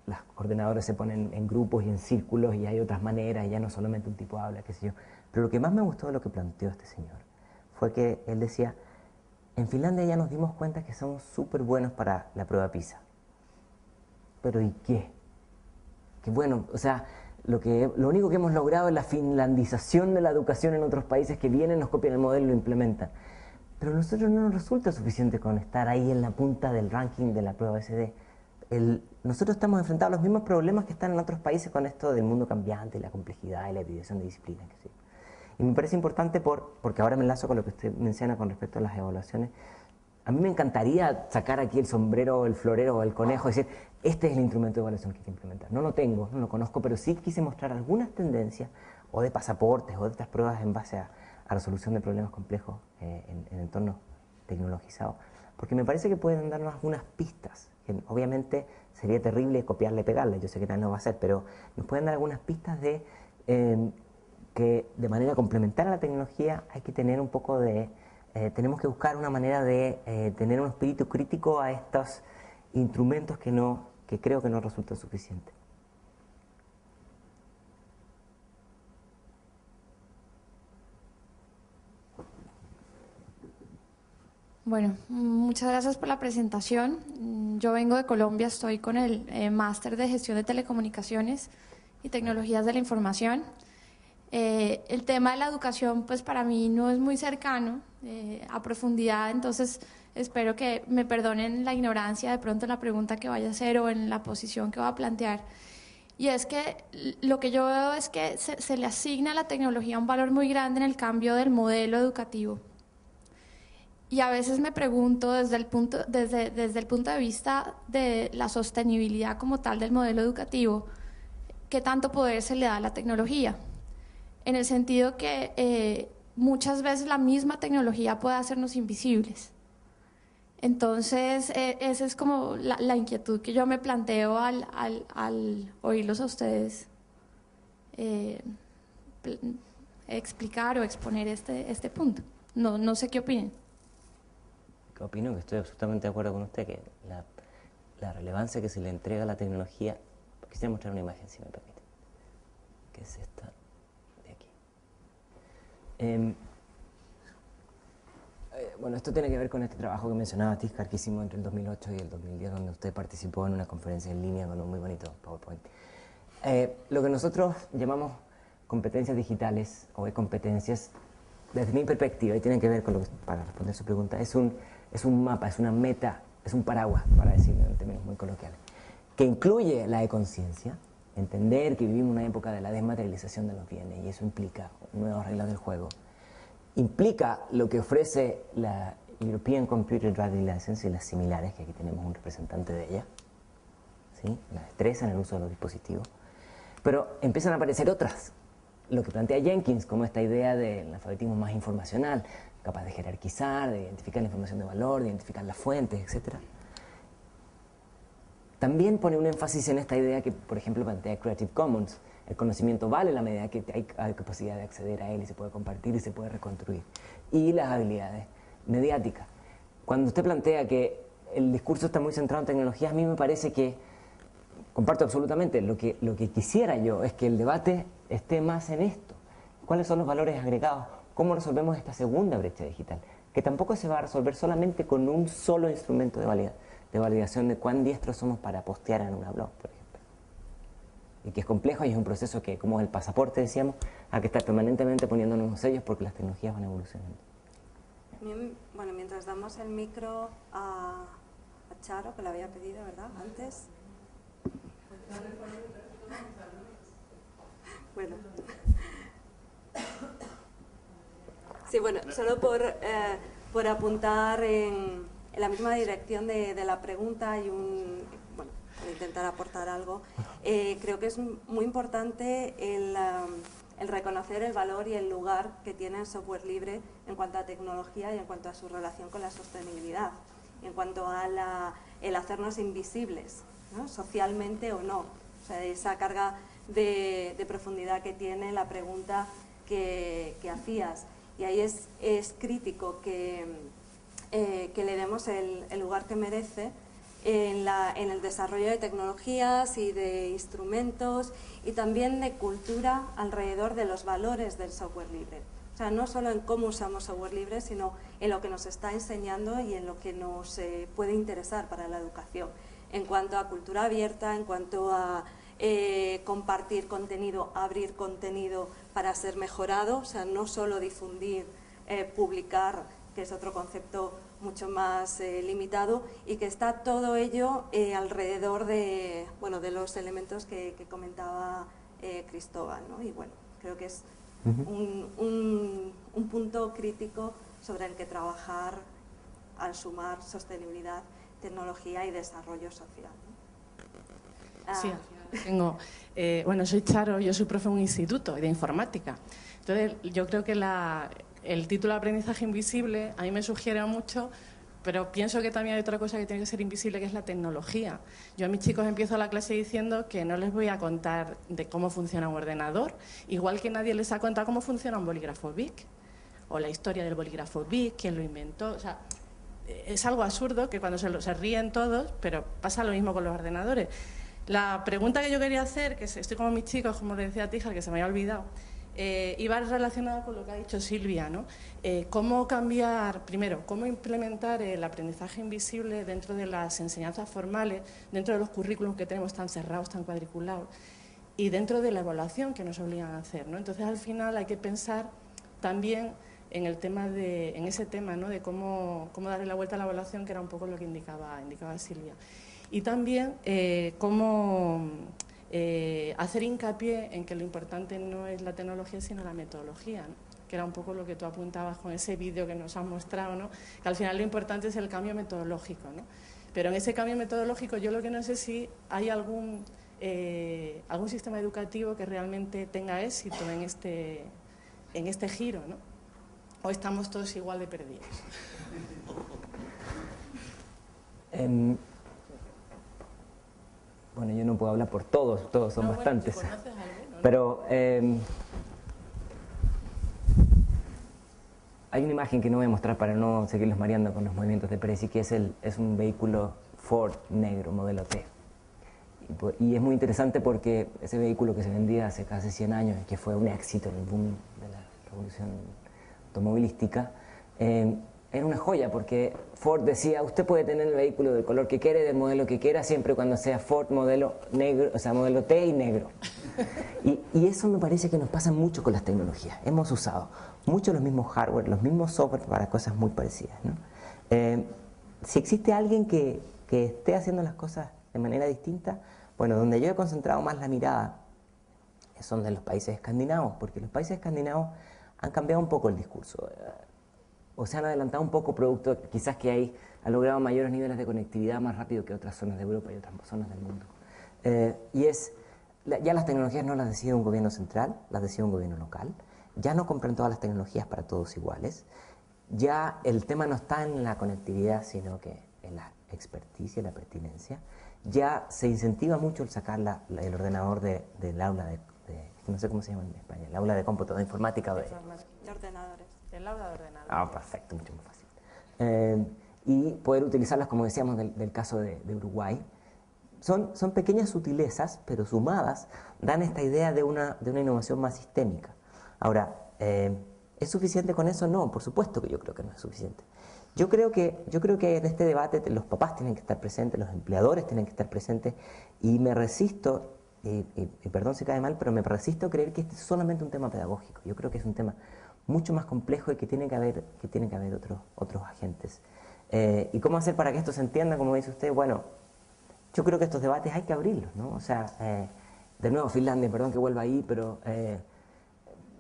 B: las ordenadores se ponen en grupos y en círculos y hay otras maneras, y ya no solamente un tipo habla, qué sé yo. Pero lo que más me gustó de lo que planteó este señor fue que él decía, en Finlandia ya nos dimos cuenta que somos súper buenos para la prueba PISA. ¿Pero y qué? Que bueno, o sea, lo único que hemos logrado es la finlandización de la educación en otros países que vienen, nos copian el modelo y lo implementan. Pero a nosotros no nos resulta suficiente con estar ahí en la punta del ranking de la prueba SD. Nosotros estamos enfrentados a los mismos problemas que están en otros países con esto del mundo cambiante, la complejidad y la dividión de disciplinas. Y me parece importante porque ahora me enlazo con lo que usted menciona con respecto a las evaluaciones. A mí me encantaría sacar aquí el sombrero, el florero o el conejo y decir, este es el instrumento de evaluación que hay que implementar. No lo tengo, no lo conozco, pero sí quise mostrar algunas tendencias o de pasaportes o de estas pruebas en base a resolución de problemas complejos en entornos tecnologizados, porque me parece que pueden darnos algunas pistas, que obviamente sería terrible copiarle y pegarle, yo sé que nadie lo va a hacer, pero nos pueden dar algunas pistas de que de manera complementaria a la tecnología hay que tener un poco de, tenemos que buscar una manera de tener un espíritu crítico a estos instrumentos que creo que no resultan suficientes.
H: Bueno, muchas gracias por la presentación. Yo vengo de Colombia, estoy con el máster de gestión de telecomunicaciones y tecnologías de la información. El tema de la educación, pues para mí no es muy cercano a profundidad, entonces espero que me perdonen la ignorancia de pronto en la pregunta que vaya a hacer o en la posición que voy a plantear. Y es que lo que yo veo es que se le asigna a la tecnología un valor muy grande en el cambio del modelo educativo. Y a veces me pregunto desde el punto de vista de la sostenibilidad como tal del modelo educativo, ¿qué tanto poder se le da a la tecnología? En el sentido que muchas veces la misma tecnología puede hacernos invisibles. Entonces, esa es como la inquietud que yo me planteo al oírlos a ustedes explicar o exponer este punto. No sé qué opinen.
B: Opino que estoy absolutamente de acuerdo con usted, que la relevancia que se le entrega a la tecnología. Quisiera mostrar una imagen, si me permite, que es esta de aquí. Bueno, esto tiene que ver con este trabajo que mencionaba Tiscar, que hicimos entre el 2008 y el 2010, donde usted participó en una conferencia en línea con un muy bonito PowerPoint. Lo que nosotros llamamos competencias digitales o e-competencias, desde mi perspectiva, y tienen que ver con lo que, para responder su pregunta, es un mapa, es una meta, es un paraguas, para decirlo en términos muy coloquiales, que incluye la e-conciencia, entender que vivimos una época de la desmaterialización de los bienes, y eso implica nuevas reglas del juego, implica lo que ofrece la European Computer Driving License y las similares, que aquí tenemos un representante de ella, ¿sí? La destreza en el uso de los dispositivos, pero empiezan a aparecer otras, lo que plantea Jenkins como esta idea del alfabetismo más informacional, capaz de jerarquizar, de identificar la información de valor, de identificar las fuentes, etc. También pone un énfasis en esta idea que, por ejemplo, plantea Creative Commons. El conocimiento vale la medida que hay capacidad de acceder a él y se puede compartir y se puede reconstruir. Y las habilidades mediáticas. Cuando usted plantea que el discurso está muy centrado en tecnologías, a mí me parece que, comparto absolutamente, lo que quisiera yo es que el debate esté más en esto. ¿Cuáles son los valores agregados? ¿Cómo resolvemos esta segunda brecha digital? Que tampoco se va a resolver solamente con un solo instrumento de validación de cuán diestros somos para postear en una blog, por ejemplo. Y que es complejo y es un proceso que, como el pasaporte decíamos, hay que estar permanentemente poniendo nuevos sellos porque las tecnologías van evolucionando.
A: Bueno, mientras damos el micro a Charo, que le había pedido, ¿verdad? Antes. Bueno. Sí, bueno, solo por apuntar en la misma dirección de la pregunta y bueno, por intentar aportar algo, creo que es muy importante el reconocer el valor y el lugar que tiene el software libre en cuanto a tecnología y en cuanto a su relación con la sostenibilidad, y en cuanto a el hacernos invisibles, ¿no? Socialmente o no. O sea, esa carga de profundidad que tiene la pregunta que hacías. Y ahí es crítico que le demos el lugar que merece en el desarrollo de tecnologías y de instrumentos y también de cultura alrededor de los valores del software libre. O sea, no solo en cómo usamos software libre, sino en lo que nos está enseñando y en lo que nos puede interesar para la educación. En cuanto a cultura abierta, en cuanto a compartir contenido, abrir contenido para ser mejorado, o sea, no solo difundir, publicar, que es otro concepto mucho más limitado, y que está todo ello alrededor de los elementos que comentaba Cristóbal, ¿no? Y bueno, creo que es un punto crítico sobre el que trabajar al sumar sostenibilidad, tecnología y desarrollo social, ¿no?
I: Sí, tengo, bueno, soy Charo, yo soy profe en un instituto de informática. Entonces, yo creo que el título de aprendizaje invisible a mí me sugiere mucho, pero pienso que también hay otra cosa que tiene que ser invisible, que es la tecnología. Yo a mis chicos empiezo la clase diciendo que no les voy a contar de cómo funciona un ordenador, igual que nadie les ha contado cómo funciona un bolígrafo BIC, o la historia del bolígrafo BIC, quién lo inventó. O sea, es algo absurdo que cuando se ríen todos, pero pasa lo mismo con los ordenadores. La pregunta que yo quería hacer, que estoy como mis chicos, como le decía a Tíjar, que se me había olvidado, iba relacionada con lo que ha dicho Silvia, ¿no? Cómo cambiar, primero, cómo implementar el aprendizaje invisible dentro de las enseñanzas formales, dentro de los currículums que tenemos tan cerrados, tan cuadriculados, y dentro de la evaluación que nos obligan a hacer, ¿no? Entonces, al final hay que pensar también en ese tema, ¿no? De cómo darle la vuelta a la evaluación, que era un poco lo que indicaba Silvia. Y también cómo hacer hincapié en que lo importante no es la tecnología, sino la metodología, ¿no? Que era un poco lo que tú apuntabas con ese vídeo que nos has mostrado, ¿no? Que al final lo importante es el cambio metodológico, ¿no? Pero en ese cambio metodológico yo lo que no sé si hay algún sistema educativo que realmente tenga éxito en este giro, ¿no? ¿O estamos todos igual de perdidos?
B: Bueno, yo no puedo hablar por todos son bastantes.
I: ¿Conoces alguno?
B: Pero hay una imagen que no voy a mostrar para no seguirlos mareando con los movimientos de Prezi, que es un vehículo Ford negro, modelo T. Y es muy interesante porque ese vehículo que se vendía hace casi 100 años y que fue un éxito en el boom de la revolución automovilística, era una joya porque Ford decía, usted puede tener el vehículo del color que quiere, del modelo que quiera, siempre y cuando sea Ford modelo negro, o sea, modelo T y negro. Y eso me parece que nos pasa mucho con las tecnologías. Hemos usado mucho los mismos hardware, los mismos software para cosas muy parecidas, ¿no? Si existe alguien que esté haciendo las cosas de manera distinta, bueno, donde yo he concentrado más la mirada son de los países escandinavos, porque los países escandinavos han cambiado un poco el discurso, o se han adelantado un poco producto quizás que ha logrado mayores niveles de conectividad más rápido que otras zonas de Europa y otras zonas del mundo. Ya las tecnologías no las decide un gobierno central, las decide un gobierno local, ya no compran todas las tecnologías para todos iguales, ya el tema no está en la conectividad, sino que en la experticia, la pertinencia. Ya se incentiva mucho el sacar el ordenador del aula no sé cómo se llama en España, el aula de cómputo, de informática.
A: De ordenadores.
I: El aula de ordenadores.
B: Ah, perfecto, mucho más fácil. Y poder utilizarlas, como decíamos del caso de Uruguay. Son pequeñas sutilezas, pero sumadas, dan esta idea de una innovación más sistémica. Ahora, ¿es suficiente con eso? No, por supuesto que yo creo que no es suficiente. Yo creo que en este debate los papás tienen que estar presentes, los empleadores tienen que estar presentes, y me resisto, y perdón si cae mal, pero me resisto a creer que este es solamente un tema pedagógico. Yo creo que es un tema mucho más complejo y que tiene que haber otros agentes. ¿Y cómo hacer para que esto se entienda? Como dice usted, bueno, yo creo que estos debates hay que abrirlos, ¿no? O sea, de nuevo Finlandia, perdón que vuelva ahí, pero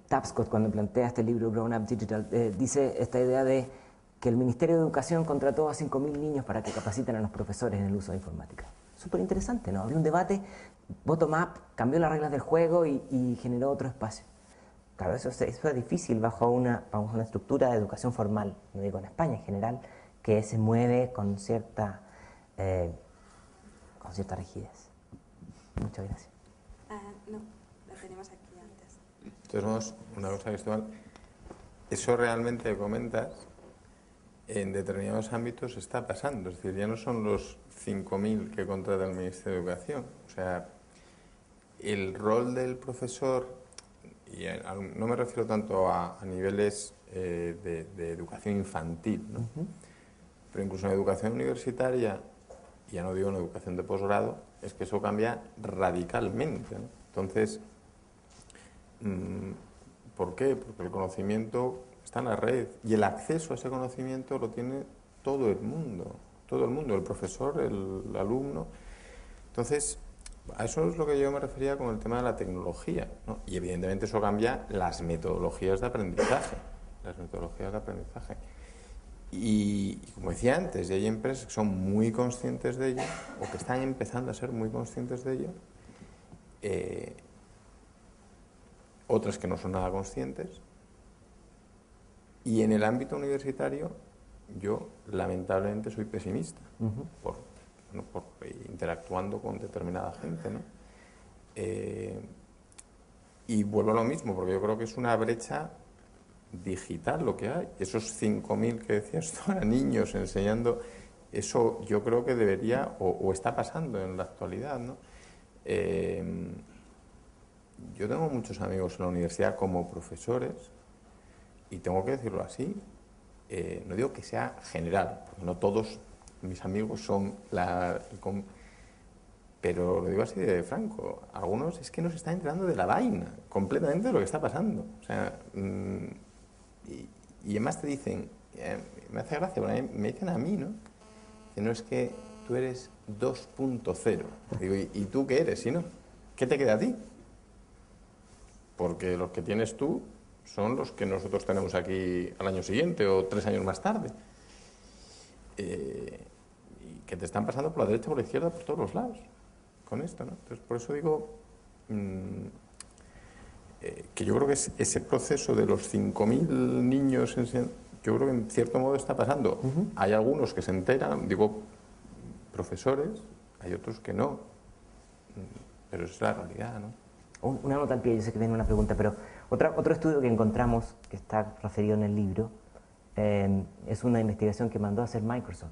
B: Tapscott, cuando plantea este libro Grown Up Digital, dice esta idea de que el Ministerio de Educación contrató a 5.000 niños para que capaciten a los profesores en el uso de informática. Súper interesante, ¿no? Abrió un debate, bottom-up, cambió las reglas del juego y generó otro espacio. Claro, eso es difícil bajo una estructura de educación formal, no digo en España en general, que se mueve con cierta rigidez. Muchas gracias.
A: No, la tenemos aquí antes.
F: Entonces, una cosa, Cristóbal, eso realmente que comentas, en determinados ámbitos está pasando, es decir, ya no son los 5.000 que contrata el Ministerio de Educación, o sea, el rol del profesor, y no me refiero tanto a niveles de educación infantil, ¿no? Pero incluso en educación universitaria, ya no digo en educación de posgrado, es que eso cambia radicalmente, ¿no? Entonces, ¿por qué? Porque el conocimiento está en la red y el acceso a ese conocimiento lo tiene todo el mundo, el profesor, el alumno. Entonces, a eso es lo que yo me refería con el tema de la tecnología, ¿no? Y evidentemente eso cambia las metodologías de aprendizaje, Y como decía antes, hay empresas que son muy conscientes de ello, o que están empezando a ser muy conscientes de ello, otras que no son nada conscientes. Y en el ámbito universitario, yo lamentablemente soy pesimista, por interactuando con determinada gente, ¿no? Y vuelvo a lo mismo, porque yo creo que es una brecha digital lo que hay. Esos 5.000 que decías tú, a niños enseñando, eso yo creo que debería, o está pasando en la actualidad, ¿no? Yo tengo muchos amigos en la universidad como profesores, y tengo que decirlo así, no digo que sea general, porque no todos mis amigos son pero lo digo así de franco, algunos es que no se están enterando de la vaina, completamente de lo que está pasando. O sea, y además te dicen, me hace gracia, me dicen a mí, ¿no? Que no, es que tú eres 2.0. Digo, ¿y tú qué eres? ¿Sí, no? ¿Qué te queda a ti? Porque los que tienes tú son los que nosotros tenemos aquí al año siguiente o 3 años más tarde. Y que te están pasando por la derecha, por la izquierda, por todos los lados con esto, ¿no? Entonces, por eso digo que yo creo que ese proceso de los 5.000 niños, yo creo que en cierto modo está pasando. Hay algunos que se enteran, digo, profesores, hay otros que no, pero esa es la realidad, ¿no?
B: Una nota al pie, yo sé que viene una pregunta, pero otro estudio que encontramos, que está referido en el libro, es una investigación que mandó a hacer Microsoft.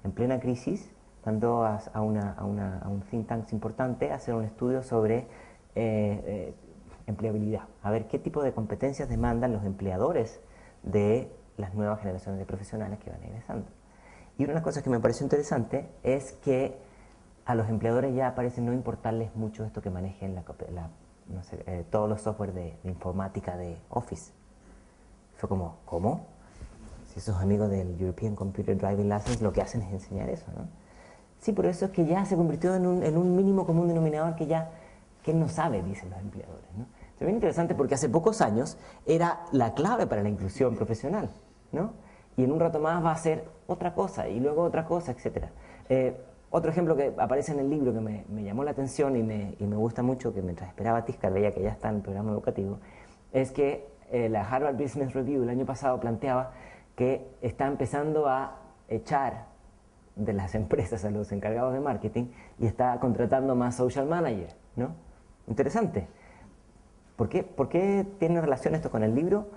B: En plena crisis, mandó a un think tank importante a hacer un estudio sobre empleabilidad, a ver qué tipo de competencias demandan los empleadores de las nuevas generaciones de profesionales que van ingresando. Y una de las cosas que me pareció interesante es que a los empleadores ya parece no importarles mucho esto que manejen todos los software de informática de Office. Fue como, ¿cómo? Si esos amigos del European Computer Driving License lo que hacen es enseñar eso, ¿no? Sí, pero eso es que ya se convirtió en un mínimo común denominador que él no sabe, dicen los empleadores, ¿no? Es bien interesante porque hace pocos años era la clave para la inclusión profesional, ¿no? Y en un rato más va a ser otra cosa, y luego otra cosa, etc. Otro ejemplo que aparece en el libro que me llamó la atención y me gusta mucho, que mientras esperaba Tiscar veía que ya está en el programa educativo, es que la Harvard Business Review el año pasado planteaba que está empezando a echar de las empresas a los encargados de marketing y está contratando más social manager, ¿no? Interesante. ¿Por qué tiene relación esto con el libro?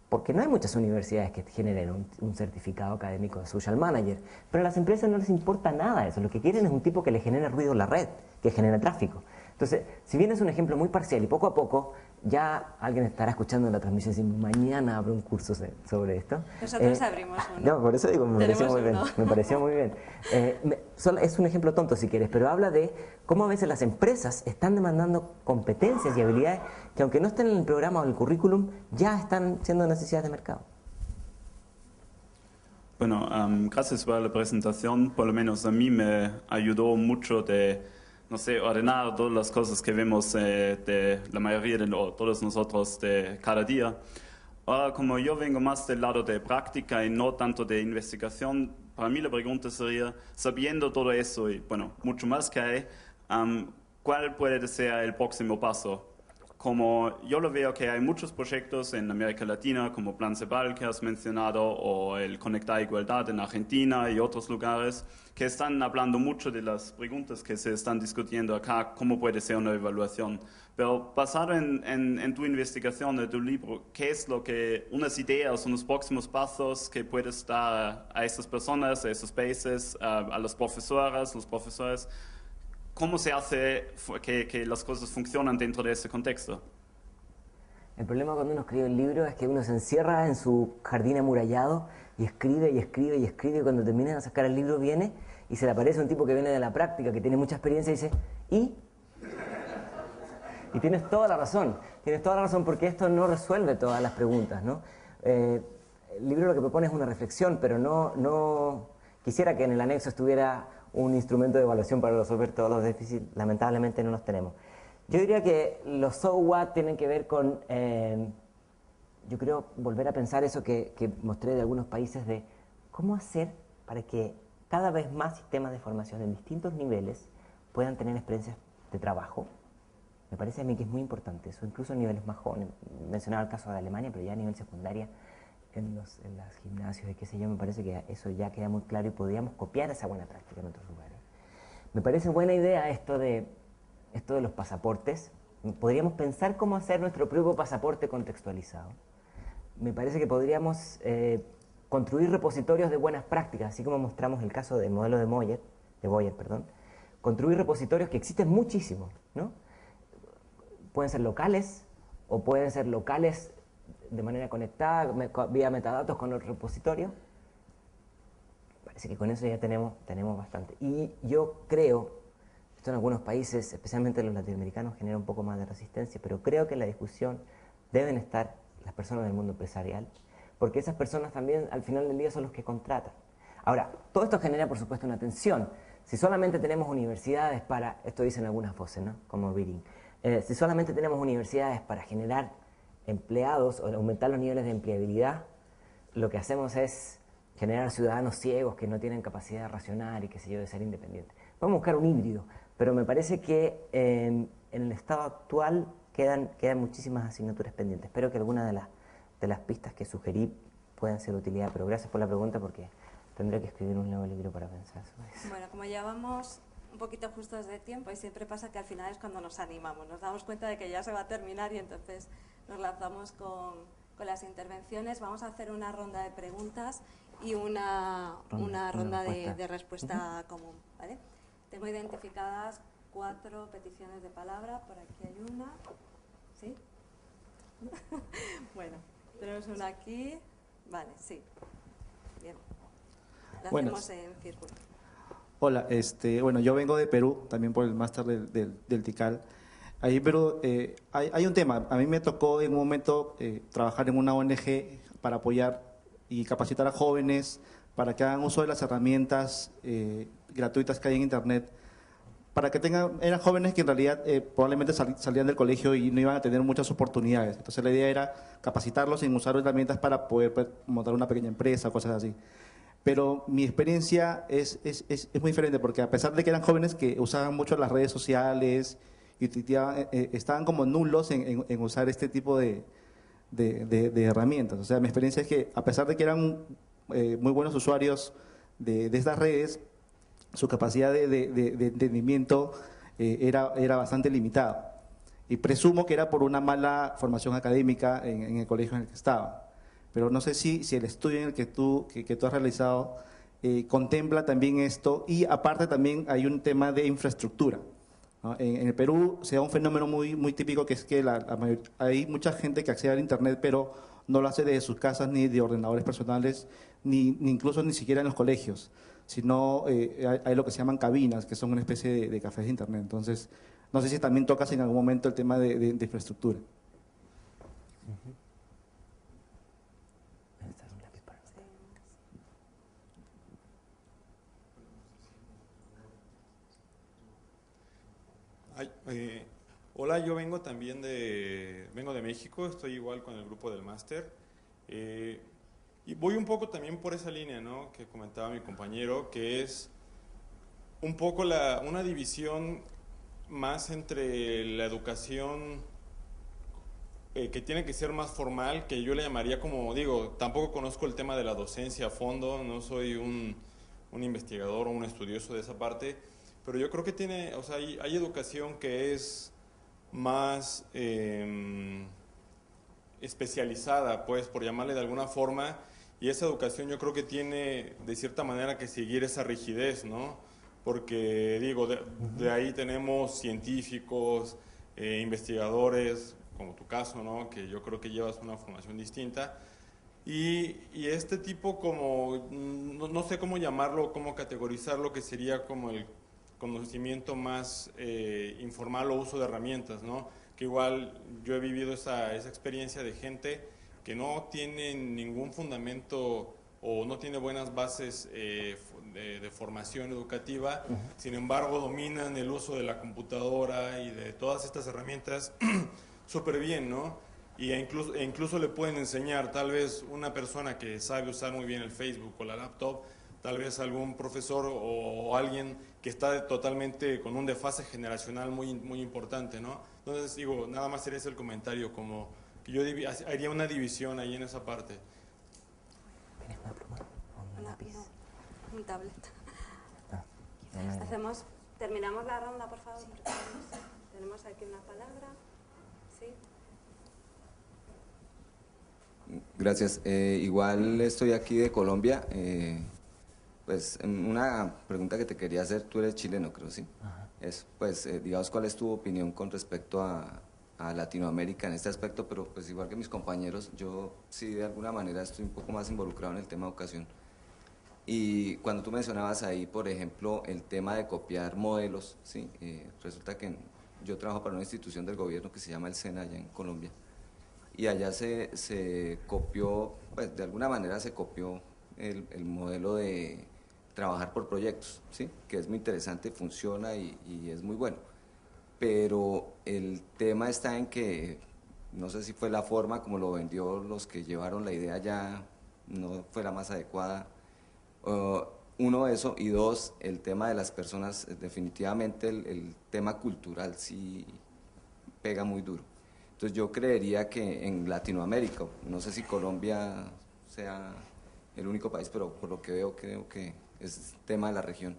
B: Porque no hay muchas universidades que generen un certificado académico de social manager, pero a las empresas no les importa nada eso, lo que quieren es un tipo que le genere ruido en la red, que genere tráfico. Entonces, si bien es un ejemplo muy parcial y poco a poco, ya alguien estará escuchando la transmisión y diciendo, mañana habrá un curso sobre esto.
A: Nosotros abrimos uno.
B: No, por eso digo, me pareció muy bien. Me pareció muy bien. Es un ejemplo tonto si quieres, pero habla de cómo a veces las empresas están demandando competencias y habilidades que aunque no estén en el programa o en el currículum, ya están siendo necesidades de mercado.
J: Bueno, gracias por la presentación. Por lo menos a mí me ayudó mucho de, no sé, ordenar todas las cosas que vemos de la mayoría de todos nosotros de cada día. Ahora, como yo vengo más del lado de práctica y no tanto de investigación, para mí la pregunta sería, sabiendo todo eso y, bueno, mucho más que hay, ¿cuál puede ser el próximo paso? Como yo lo veo que hay muchos proyectos en América Latina, como Plan Ceval que has mencionado, o el Conectar Igualdad en Argentina y otros lugares, que están hablando mucho de las preguntas que se están discutiendo acá, cómo puede ser una evaluación. Pero basado en tu investigación, de tu libro, ¿qué es lo que, unas ideas, unos próximos pasos que puedes dar a esas personas, a esos países, a las profesoras, los profesores? ¿Cómo se hace que las cosas funcionan dentro de ese contexto?
B: El problema cuando uno escribe el libro es que uno se encierra en su jardín amurallado y escribe y escribe y escribe, y cuando termina de sacar el libro viene y se le aparece un tipo que viene de la práctica, que tiene mucha experiencia y dice, ¿y? Y tienes toda la razón porque esto no resuelve todas las preguntas, ¿no? El libro lo que propone es una reflexión, pero no quisiera que en el anexo estuviera un instrumento de evaluación para resolver todos los déficits. Lamentablemente no los tenemos. Yo diría que los so what tienen que ver con, yo creo, volver a pensar eso que mostré de algunos países, de cómo hacer para que cada vez más sistemas de formación en distintos niveles puedan tener experiencias de trabajo. Me parece a mí que es muy importante eso, incluso en niveles más jóvenes. Mencionaba el caso de Alemania, pero ya a nivel secundaria, en los gimnasios y qué sé yo, me parece que eso ya queda muy claro y podríamos copiar esa buena práctica en otros lugares. Me parece buena idea esto de los pasaportes. Podríamos pensar cómo hacer nuestro propio pasaporte contextualizado. Me parece que podríamos construir repositorios de buenas prácticas, así como mostramos el caso del modelo de Boyer, construir repositorios que existen muchísimo, ¿no? Pueden ser locales o pueden ser locales de manera conectada, vía metadatos con los repositorios. Parece que con eso ya tenemos bastante. Y yo creo, esto en algunos países, especialmente los latinoamericanos, genera un poco más de resistencia, pero creo que en la discusión deben estar las personas del mundo empresarial, porque esas personas también al final del día son los que contratan. Ahora, todo esto genera por supuesto una tensión. Si solamente tenemos universidades para, esto dicen algunas voces, ¿no? Como Reading, si solamente tenemos universidades para generar empleados o aumentar los niveles de empleabilidad, lo que hacemos es generar ciudadanos ciegos que no tienen capacidad de racionar y qué sé yo, de ser independientes. Vamos a buscar un híbrido, pero me parece que en el estado actual quedan muchísimas asignaturas pendientes. Espero que algunas de las pistas que sugerí puedan ser de utilidad, pero gracias por la pregunta porque tendré que escribir un nuevo libro para pensar sobre eso.
A: Bueno, como ya vamos un poquito justos de tiempo y siempre pasa que al final es cuando nos animamos, nos damos cuenta de que ya se va a terminar y entonces nos lanzamos con las intervenciones. Vamos a hacer una ronda de preguntas y una ronda de respuesta común, ¿vale? Tengo identificadas 4 peticiones de palabra, por aquí hay una, ¿sí? Bueno, tenemos una aquí, vale, sí, bien, la hacemos en círculo.
K: Hola, bueno, yo vengo de Perú, también por el máster del TICAL. Ahí en Perú hay un tema, a mí me tocó en un momento trabajar en una ONG para apoyar y capacitar a jóvenes para que hagan uso de las herramientas gratuitas que hay en Internet, para que eran jóvenes que en realidad probablemente salían del colegio y no iban a tener muchas oportunidades. Entonces la idea era capacitarlos en usar herramientas para poder montar una pequeña empresa, cosas así. Pero mi experiencia es muy diferente, porque a pesar de que eran jóvenes que usaban mucho las redes sociales y estaban como nulos en usar este tipo de herramientas. O sea, mi experiencia es que a pesar de que eran muy buenos usuarios de estas redes, su capacidad de entendimiento era bastante limitada. Y presumo que era por una mala formación académica en el colegio en el que estaban. Pero no sé si el estudio en el que tú has realizado contempla también esto, y aparte también hay un tema de infraestructura, ¿no? En el Perú se da un fenómeno muy típico, que es que hay mucha gente que accede al Internet, pero no lo hace desde sus casas ni de ordenadores personales, ni incluso ni siquiera en los colegios, sino hay lo que se llaman cabinas, que son una especie de cafés de Internet. Entonces, no sé si también tocas en algún momento el tema de infraestructura.
L: Hola, yo vengo también de México, estoy igual con el grupo del máster, y voy un poco también por esa línea, ¿no?, que comentaba mi compañero, que es un poco una división más entre la educación que tiene que ser más formal, que yo le llamaría, como digo, tampoco conozco el tema de la docencia a fondo, no soy un investigador o un estudioso de esa parte, pero yo creo que hay educación que es más especializada, pues, por llamarle de alguna forma, y esa educación yo creo que tiene de cierta manera que seguir esa rigidez, ¿no? Porque, digo, de ahí tenemos científicos, investigadores, como tu caso, ¿no?, que yo creo que llevas una formación distinta, y este tipo, como, no sé cómo llamarlo, cómo categorizarlo, que sería como el conocimiento más informal o uso de herramientas, ¿no? Que igual yo he vivido esa experiencia de gente que no tiene ningún fundamento o no tiene buenas bases de formación educativa, sin embargo dominan el uso de la computadora y de todas estas herramientas súper bien, ¿no? E incluso le pueden enseñar, tal vez una persona que sabe usar muy bien el Facebook o la laptop, tal vez algún profesor o alguien que está totalmente con un desfase generacional muy importante, ¿no? Entonces, digo, nada más sería ese el comentario, como que yo haría una división ahí en esa parte.
A: Un tablet. Terminamos la ronda, por favor. Tenemos aquí una palabra. Sí.
M: Gracias. Igual estoy aquí de Colombia. Pues una pregunta que te quería hacer, tú eres chileno, creo, ¿sí? Es, pues, digamos, ¿cuál es tu opinión con respecto a Latinoamérica en este aspecto? Pero pues igual que mis compañeros, yo sí de alguna manera estoy un poco más involucrado en el tema de educación. Y cuando tú mencionabas ahí, por ejemplo, el tema de copiar modelos, ¿sí? Resulta que yo trabajo para una institución del gobierno que se llama el SENA allá en Colombia, y allá se copió, pues de alguna manera se copió el modelo de trabajar por proyectos, ¿sí? Que es muy interesante, funciona y es muy bueno. Pero el tema está en que, no sé si fue la forma como lo vendió los que llevaron la idea ya, no fue la más adecuada. Uno, eso, y dos, el tema de las personas, definitivamente el tema cultural sí pega muy duro. Entonces yo creería que en Latinoamérica, no sé si Colombia sea el único país, pero por lo que veo creo que es tema de la región,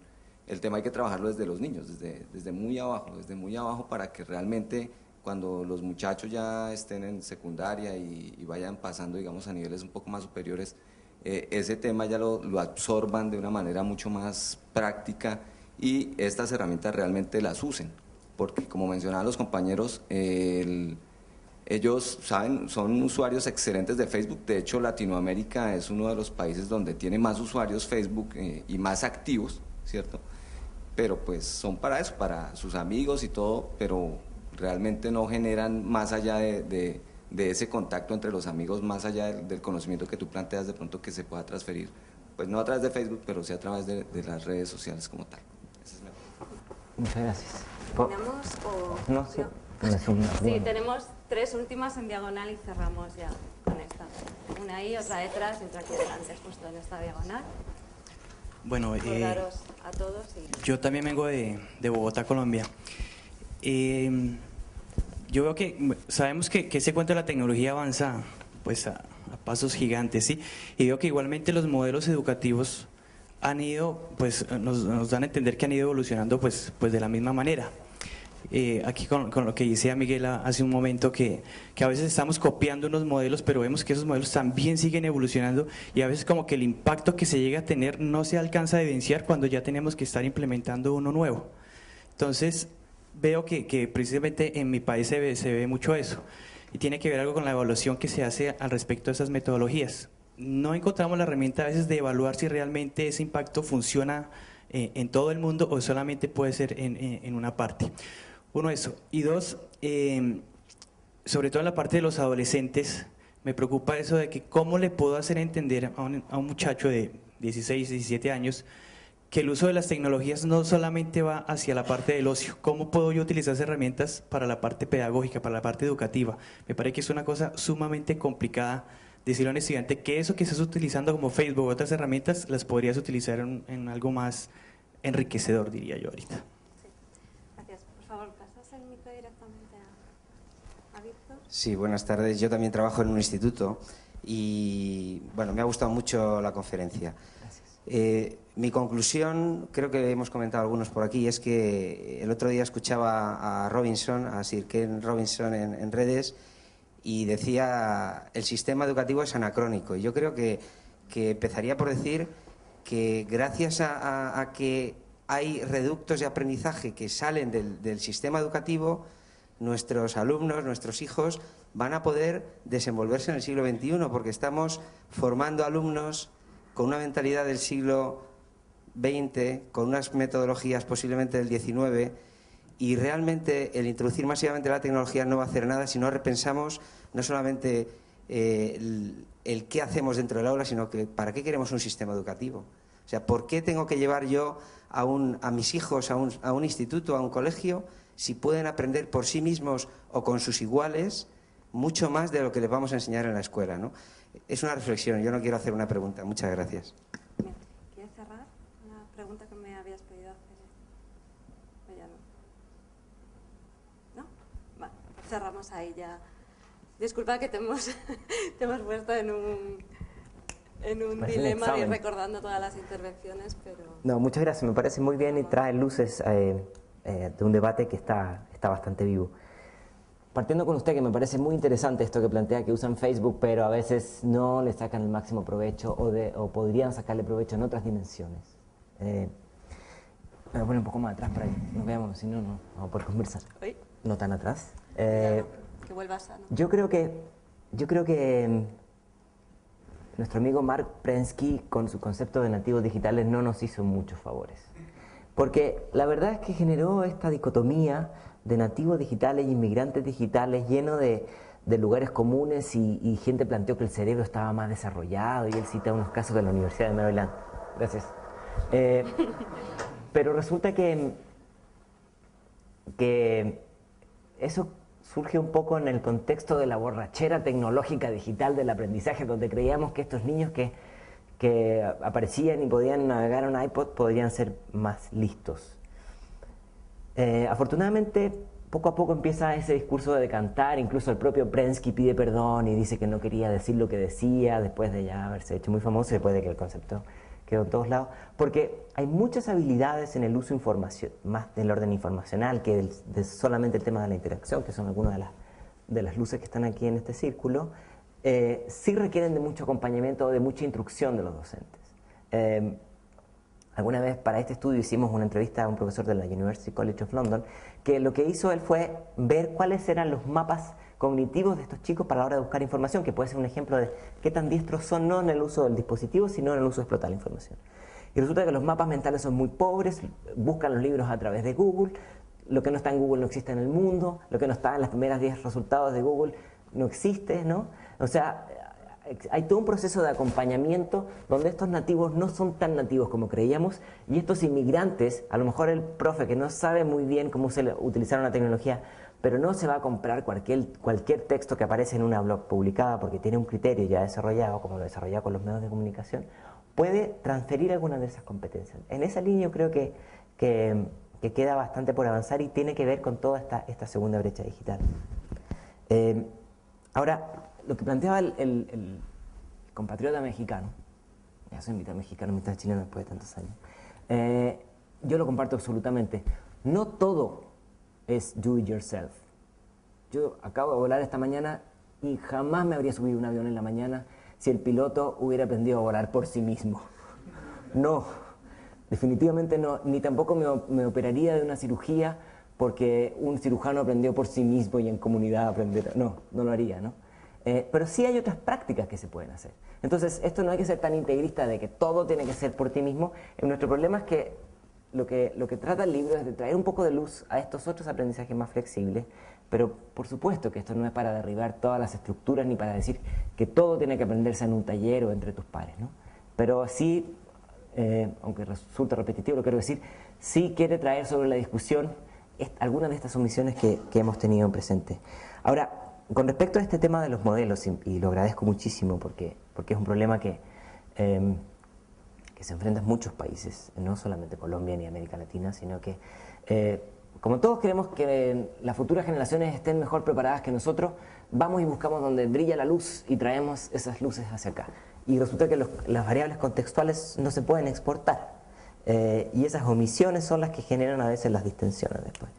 M: el tema hay que trabajarlo desde los niños, desde muy abajo para que realmente cuando los muchachos ya estén en secundaria y vayan pasando, digamos, a niveles un poco más superiores, ese tema ya lo absorban de una manera mucho más práctica y estas herramientas realmente las usen, porque como mencionaban los compañeros, ellos saben, son usuarios excelentes de Facebook. De hecho, Latinoamérica es uno de los países donde tiene más usuarios Facebook y más activos, ¿cierto? Pero pues son para eso, para sus amigos y todo, pero realmente no generan más allá de ese contacto entre los amigos, más allá del conocimiento que tú planteas de pronto que se pueda transferir, pues no a través de Facebook, pero sí a través de las redes sociales como tal.
B: Muchas gracias.
A: ¿Tenemos o...?
B: No, sí.
A: Sí, tenemos 3 últimas en diagonal y cerramos ya con esta. Una ahí, otra detrás y otra aquí delante, justo en esta diagonal.
N: Bueno,
A: Saludaros a todos.
N: yo también vengo de Bogotá, Colombia. Yo veo que sabemos que ese cuento de la tecnología avanza pues a pasos gigantes, ¿sí? Y veo que igualmente los modelos educativos han ido, pues nos dan a entender que han ido evolucionando pues de la misma manera. Aquí con lo que decía Miguel hace un momento, que a veces estamos copiando unos modelos, pero vemos que esos modelos también siguen evolucionando y a veces como que el impacto que se llega a tener no se alcanza a evidenciar cuando ya tenemos que estar implementando uno nuevo. Entonces veo que precisamente en mi país se ve mucho eso y tiene que ver algo con la evaluación que se hace al respecto de esas metodologías. No encontramos la herramienta a veces de evaluar si realmente ese impacto funciona en todo el mundo o solamente puede ser en una parte. Uno, eso. Y dos, sobre todo en la parte de los adolescentes, me preocupa eso de que cómo le puedo hacer entender a un muchacho de 16, 17 años que el uso de las tecnologías no solamente va hacia la parte del ocio. ¿Cómo puedo yo utilizar esas herramientas para la parte pedagógica, para la parte educativa? Me parece que es una cosa sumamente complicada decirle a un estudiante que eso que estás utilizando como Facebook o otras herramientas las podrías utilizar en algo más enriquecedor, diría yo ahorita.
O: Sí, buenas tardes. Yo también trabajo en un instituto y bueno, me ha gustado mucho la conferencia. Mi conclusión, creo que hemos comentado algunos por aquí, es que el otro día escuchaba a Robinson, a Sir Ken Robinson en redes y decía el sistema educativo es anacrónico. Y yo creo que empezaría por decir que gracias a que hay reductos de aprendizaje que salen del sistema educativo, nuestros alumnos, nuestros hijos van a poder desenvolverse en el siglo XXI porque estamos formando alumnos con una mentalidad del siglo XX, con unas metodologías posiblemente del XIX y realmente el introducir masivamente la tecnología no va a hacer nada si no repensamos no solamente el qué hacemos dentro del aula, sino que para qué queremos un sistema educativo. O sea, ¿por qué tengo que llevar yo a mis hijos a un instituto, a un colegio, si pueden aprender por sí mismos o con sus iguales mucho más de lo que les vamos a enseñar en la escuela, ¿no? Es una reflexión, yo no quiero hacer una pregunta. Muchas gracias.
A: ¿Quieres cerrar una pregunta que me habías pedido hacer? ¿O ya no? ¿No? Vale, cerramos ahí ya. Disculpa que te hemos puesto en un dilema y recordando todas las intervenciones, pero...
B: No, muchas gracias, me parece muy bien y trae luces de un debate que está bastante vivo. Partiendo con usted, que me parece muy interesante esto que plantea, que usan Facebook, pero a veces no le sacan el máximo provecho o podrían sacarle provecho en otras dimensiones. Me voy a poner un poco más atrás para que nos veamos, si no, no vamos a poder conversar.
A: ¿Hoy?
B: No tan atrás.
A: Que vuelvas a... ¿no?
B: Yo creo que nuestro amigo Mark Prensky, con su concepto de nativos digitales, no nos hizo muchos favores. Porque la verdad es que generó esta dicotomía de nativos digitales y inmigrantes digitales lleno de lugares comunes y gente planteó que el cerebro estaba más desarrollado y él cita unos casos de la Universidad de Maryland. Gracias. Pero resulta que eso surge un poco en el contexto de la borrachera tecnológica digital del aprendizaje, donde creíamos que estos niños que aparecían y podían navegar un iPod podrían ser más listos. Afortunadamente, poco a poco empieza ese discurso de decantar, incluso el propio Prensky pide perdón y dice que no quería decir lo que decía después de ya haberse hecho muy famoso y después de que el concepto quedó en todos lados, porque hay muchas habilidades en el uso más del orden informacional que de solamente el tema de la interacción, que son algunas de las luces que están aquí en este círculo, sí requieren de mucho acompañamiento o de mucha instrucción de los docentes. Alguna vez para este estudio hicimos una entrevista a un profesor de la University College of London, que lo que hizo él fue ver cuáles eran los mapas cognitivos de estos chicos para la hora de buscar información, que puede ser un ejemplo de qué tan diestros son no en el uso del dispositivo, sino en el uso de explotar la información. Y resulta que los mapas mentales son muy pobres, buscan los libros a través de Google, lo que no está en Google no existe en el mundo, lo que no está en las primeras 10 resultados de Google no existe, ¿no? O sea, hay todo un proceso de acompañamiento donde estos nativos no son tan nativos como creíamos, y estos inmigrantes, a lo mejor el profe que no sabe muy bien cómo utilizar una tecnología, pero no se va a comprar cualquier texto que aparece en una blog publicada porque tiene un criterio ya desarrollado, como lo desarrollado con los medios de comunicación, puede transferir algunas de esas competencias. En esa línea yo creo que queda bastante por avanzar y tiene que ver con toda esta segunda brecha digital. Ahora, lo que planteaba el compatriota mexicano, ya soy mitad mexicano, mitad chileno después de tantos años, yo lo comparto absolutamente. No todo es do it yourself. Yo acabo de volar esta mañana y jamás me habría subido un avión en la mañana si el piloto hubiera aprendido a volar por sí mismo. No, definitivamente no, ni tampoco me operaría de una cirugía porque un cirujano aprendió por sí mismo y en comunidad aprender. No, no lo haría, ¿no? Pero sí hay otras prácticas que se pueden hacer. Entonces, esto no hay que ser tan integrista de que todo tiene que ser por ti mismo. Nuestro problema es que lo que trata el libro es de traer un poco de luz a estos otros aprendizajes más flexibles, pero por supuesto que esto no es para derribar todas las estructuras ni para decir que todo tiene que aprenderse en un taller o entre tus pares, ¿no? Pero sí, aunque resulta repetitivo, lo quiero decir, sí quiere traer sobre la discusión algunas de estas omisiones que hemos tenido presente. Ahora, con respecto a este tema de los modelos, y lo agradezco muchísimo porque es un problema que se enfrenta en muchos países, no solamente Colombia ni América Latina, sino que como todos queremos que las futuras generaciones estén mejor preparadas que nosotros, vamos y buscamos donde brilla la luz y traemos esas luces hacia acá. Y resulta que las variables contextuales no se pueden exportar. Y esas omisiones son las que generan a veces las distensiones después.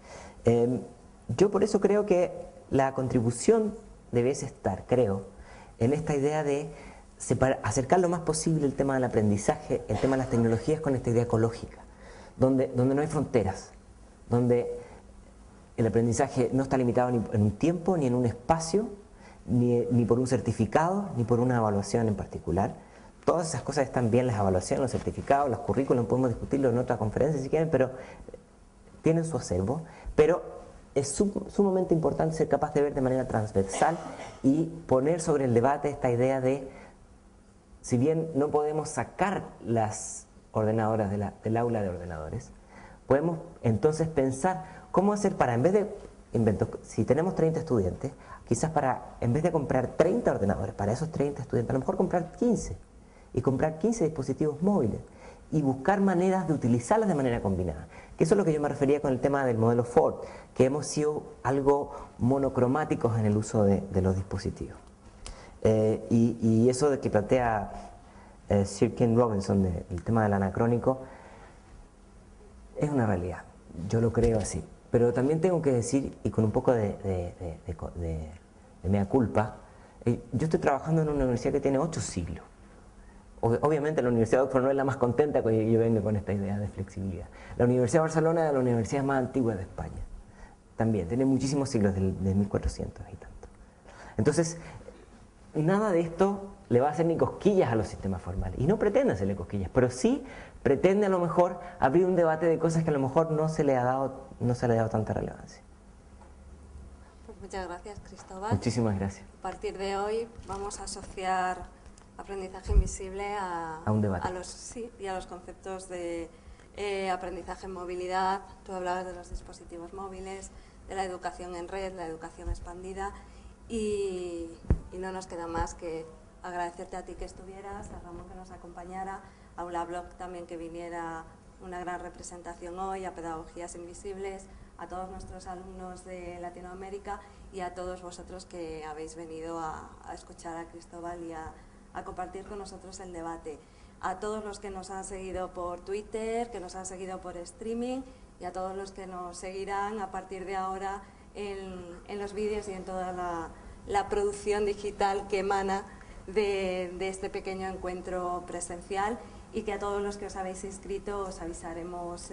B: Yo por eso creo que la contribución debiese estar, creo, en esta idea de acercar lo más posible el tema del aprendizaje, el tema de las tecnologías con esta idea ecológica, donde no hay fronteras, donde el aprendizaje no está limitado ni en un tiempo, ni en un espacio, ni por un certificado, ni por una evaluación en particular. Todas esas cosas están bien, las evaluaciones, los certificados, los currículos, podemos discutirlo en otra conferencia si quieren, pero tienen su acervo. Pero es sumamente importante ser capaz de ver de manera transversal y poner sobre el debate esta idea de, si bien no podemos sacar las ordenadoras del aula de ordenadores, podemos entonces pensar cómo hacer para, en vez de, si tenemos 30 estudiantes, quizás en vez de comprar 30 ordenadores para esos 30 estudiantes, a lo mejor comprar 15 y comprar 15 dispositivos móviles y buscar maneras de utilizarlas de manera combinada. Que eso es lo que yo me refería con el tema del modelo Ford, que hemos sido algo monocromáticos en el uso de los dispositivos. Y eso de que plantea Sir Ken Robinson del tema del anacrónico es una realidad, yo lo creo así, pero también tengo que decir, y con un poco de mea culpa, yo estoy trabajando en una universidad que tiene 8 siglos. Obviamente la Universidad de Oxford no es la más contenta que yo vengo con esta idea de flexibilidad. La Universidad de Barcelona es de las universidades más antiguas de España, también tiene muchísimos siglos, de 1400 y tanto. Entonces, nada de esto le va a hacer ni cosquillas a los sistemas formales, y no pretende hacerle cosquillas, pero sí pretende a lo mejor abrir un debate de cosas que a lo mejor no se le ha dado tanta relevancia.
A: Pues muchas gracias, Cristóbal.
B: Muchísimas gracias.
A: A partir de hoy vamos a asociar aprendizaje invisible a
B: un debate.
A: Y a los conceptos de aprendizaje en movilidad. Tú hablabas de los dispositivos móviles, de la educación en red, la educación expandida, y no nos queda más que agradecerte a ti que estuvieras, a Ramón que nos acompañara, a Aula Blog también que viniera una gran representación hoy, a Pedagogías Invisibles, a todos nuestros alumnos de Latinoamérica y a todos vosotros que habéis venido a escuchar a Cristóbal y a compartir con nosotros el debate. a todos los que nos han seguido por Twitter, que nos han seguido por streaming y a todos los que nos seguirán a partir de ahora en los vídeos y en toda la producción digital que emana de este pequeño encuentro presencial, y que a todos los que os habéis inscrito os avisaremos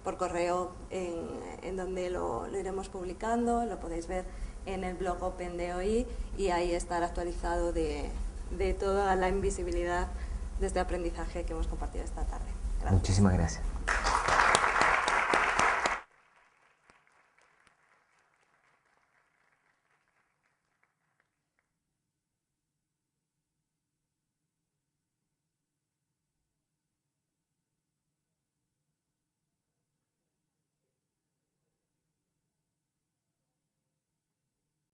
A: por correo en donde lo iremos publicando. Lo podéis ver en el blog Open de OI y ahí estará actualizado de toda la invisibilidad de este aprendizaje que hemos compartido esta tarde. Gracias.
B: Muchísimas gracias.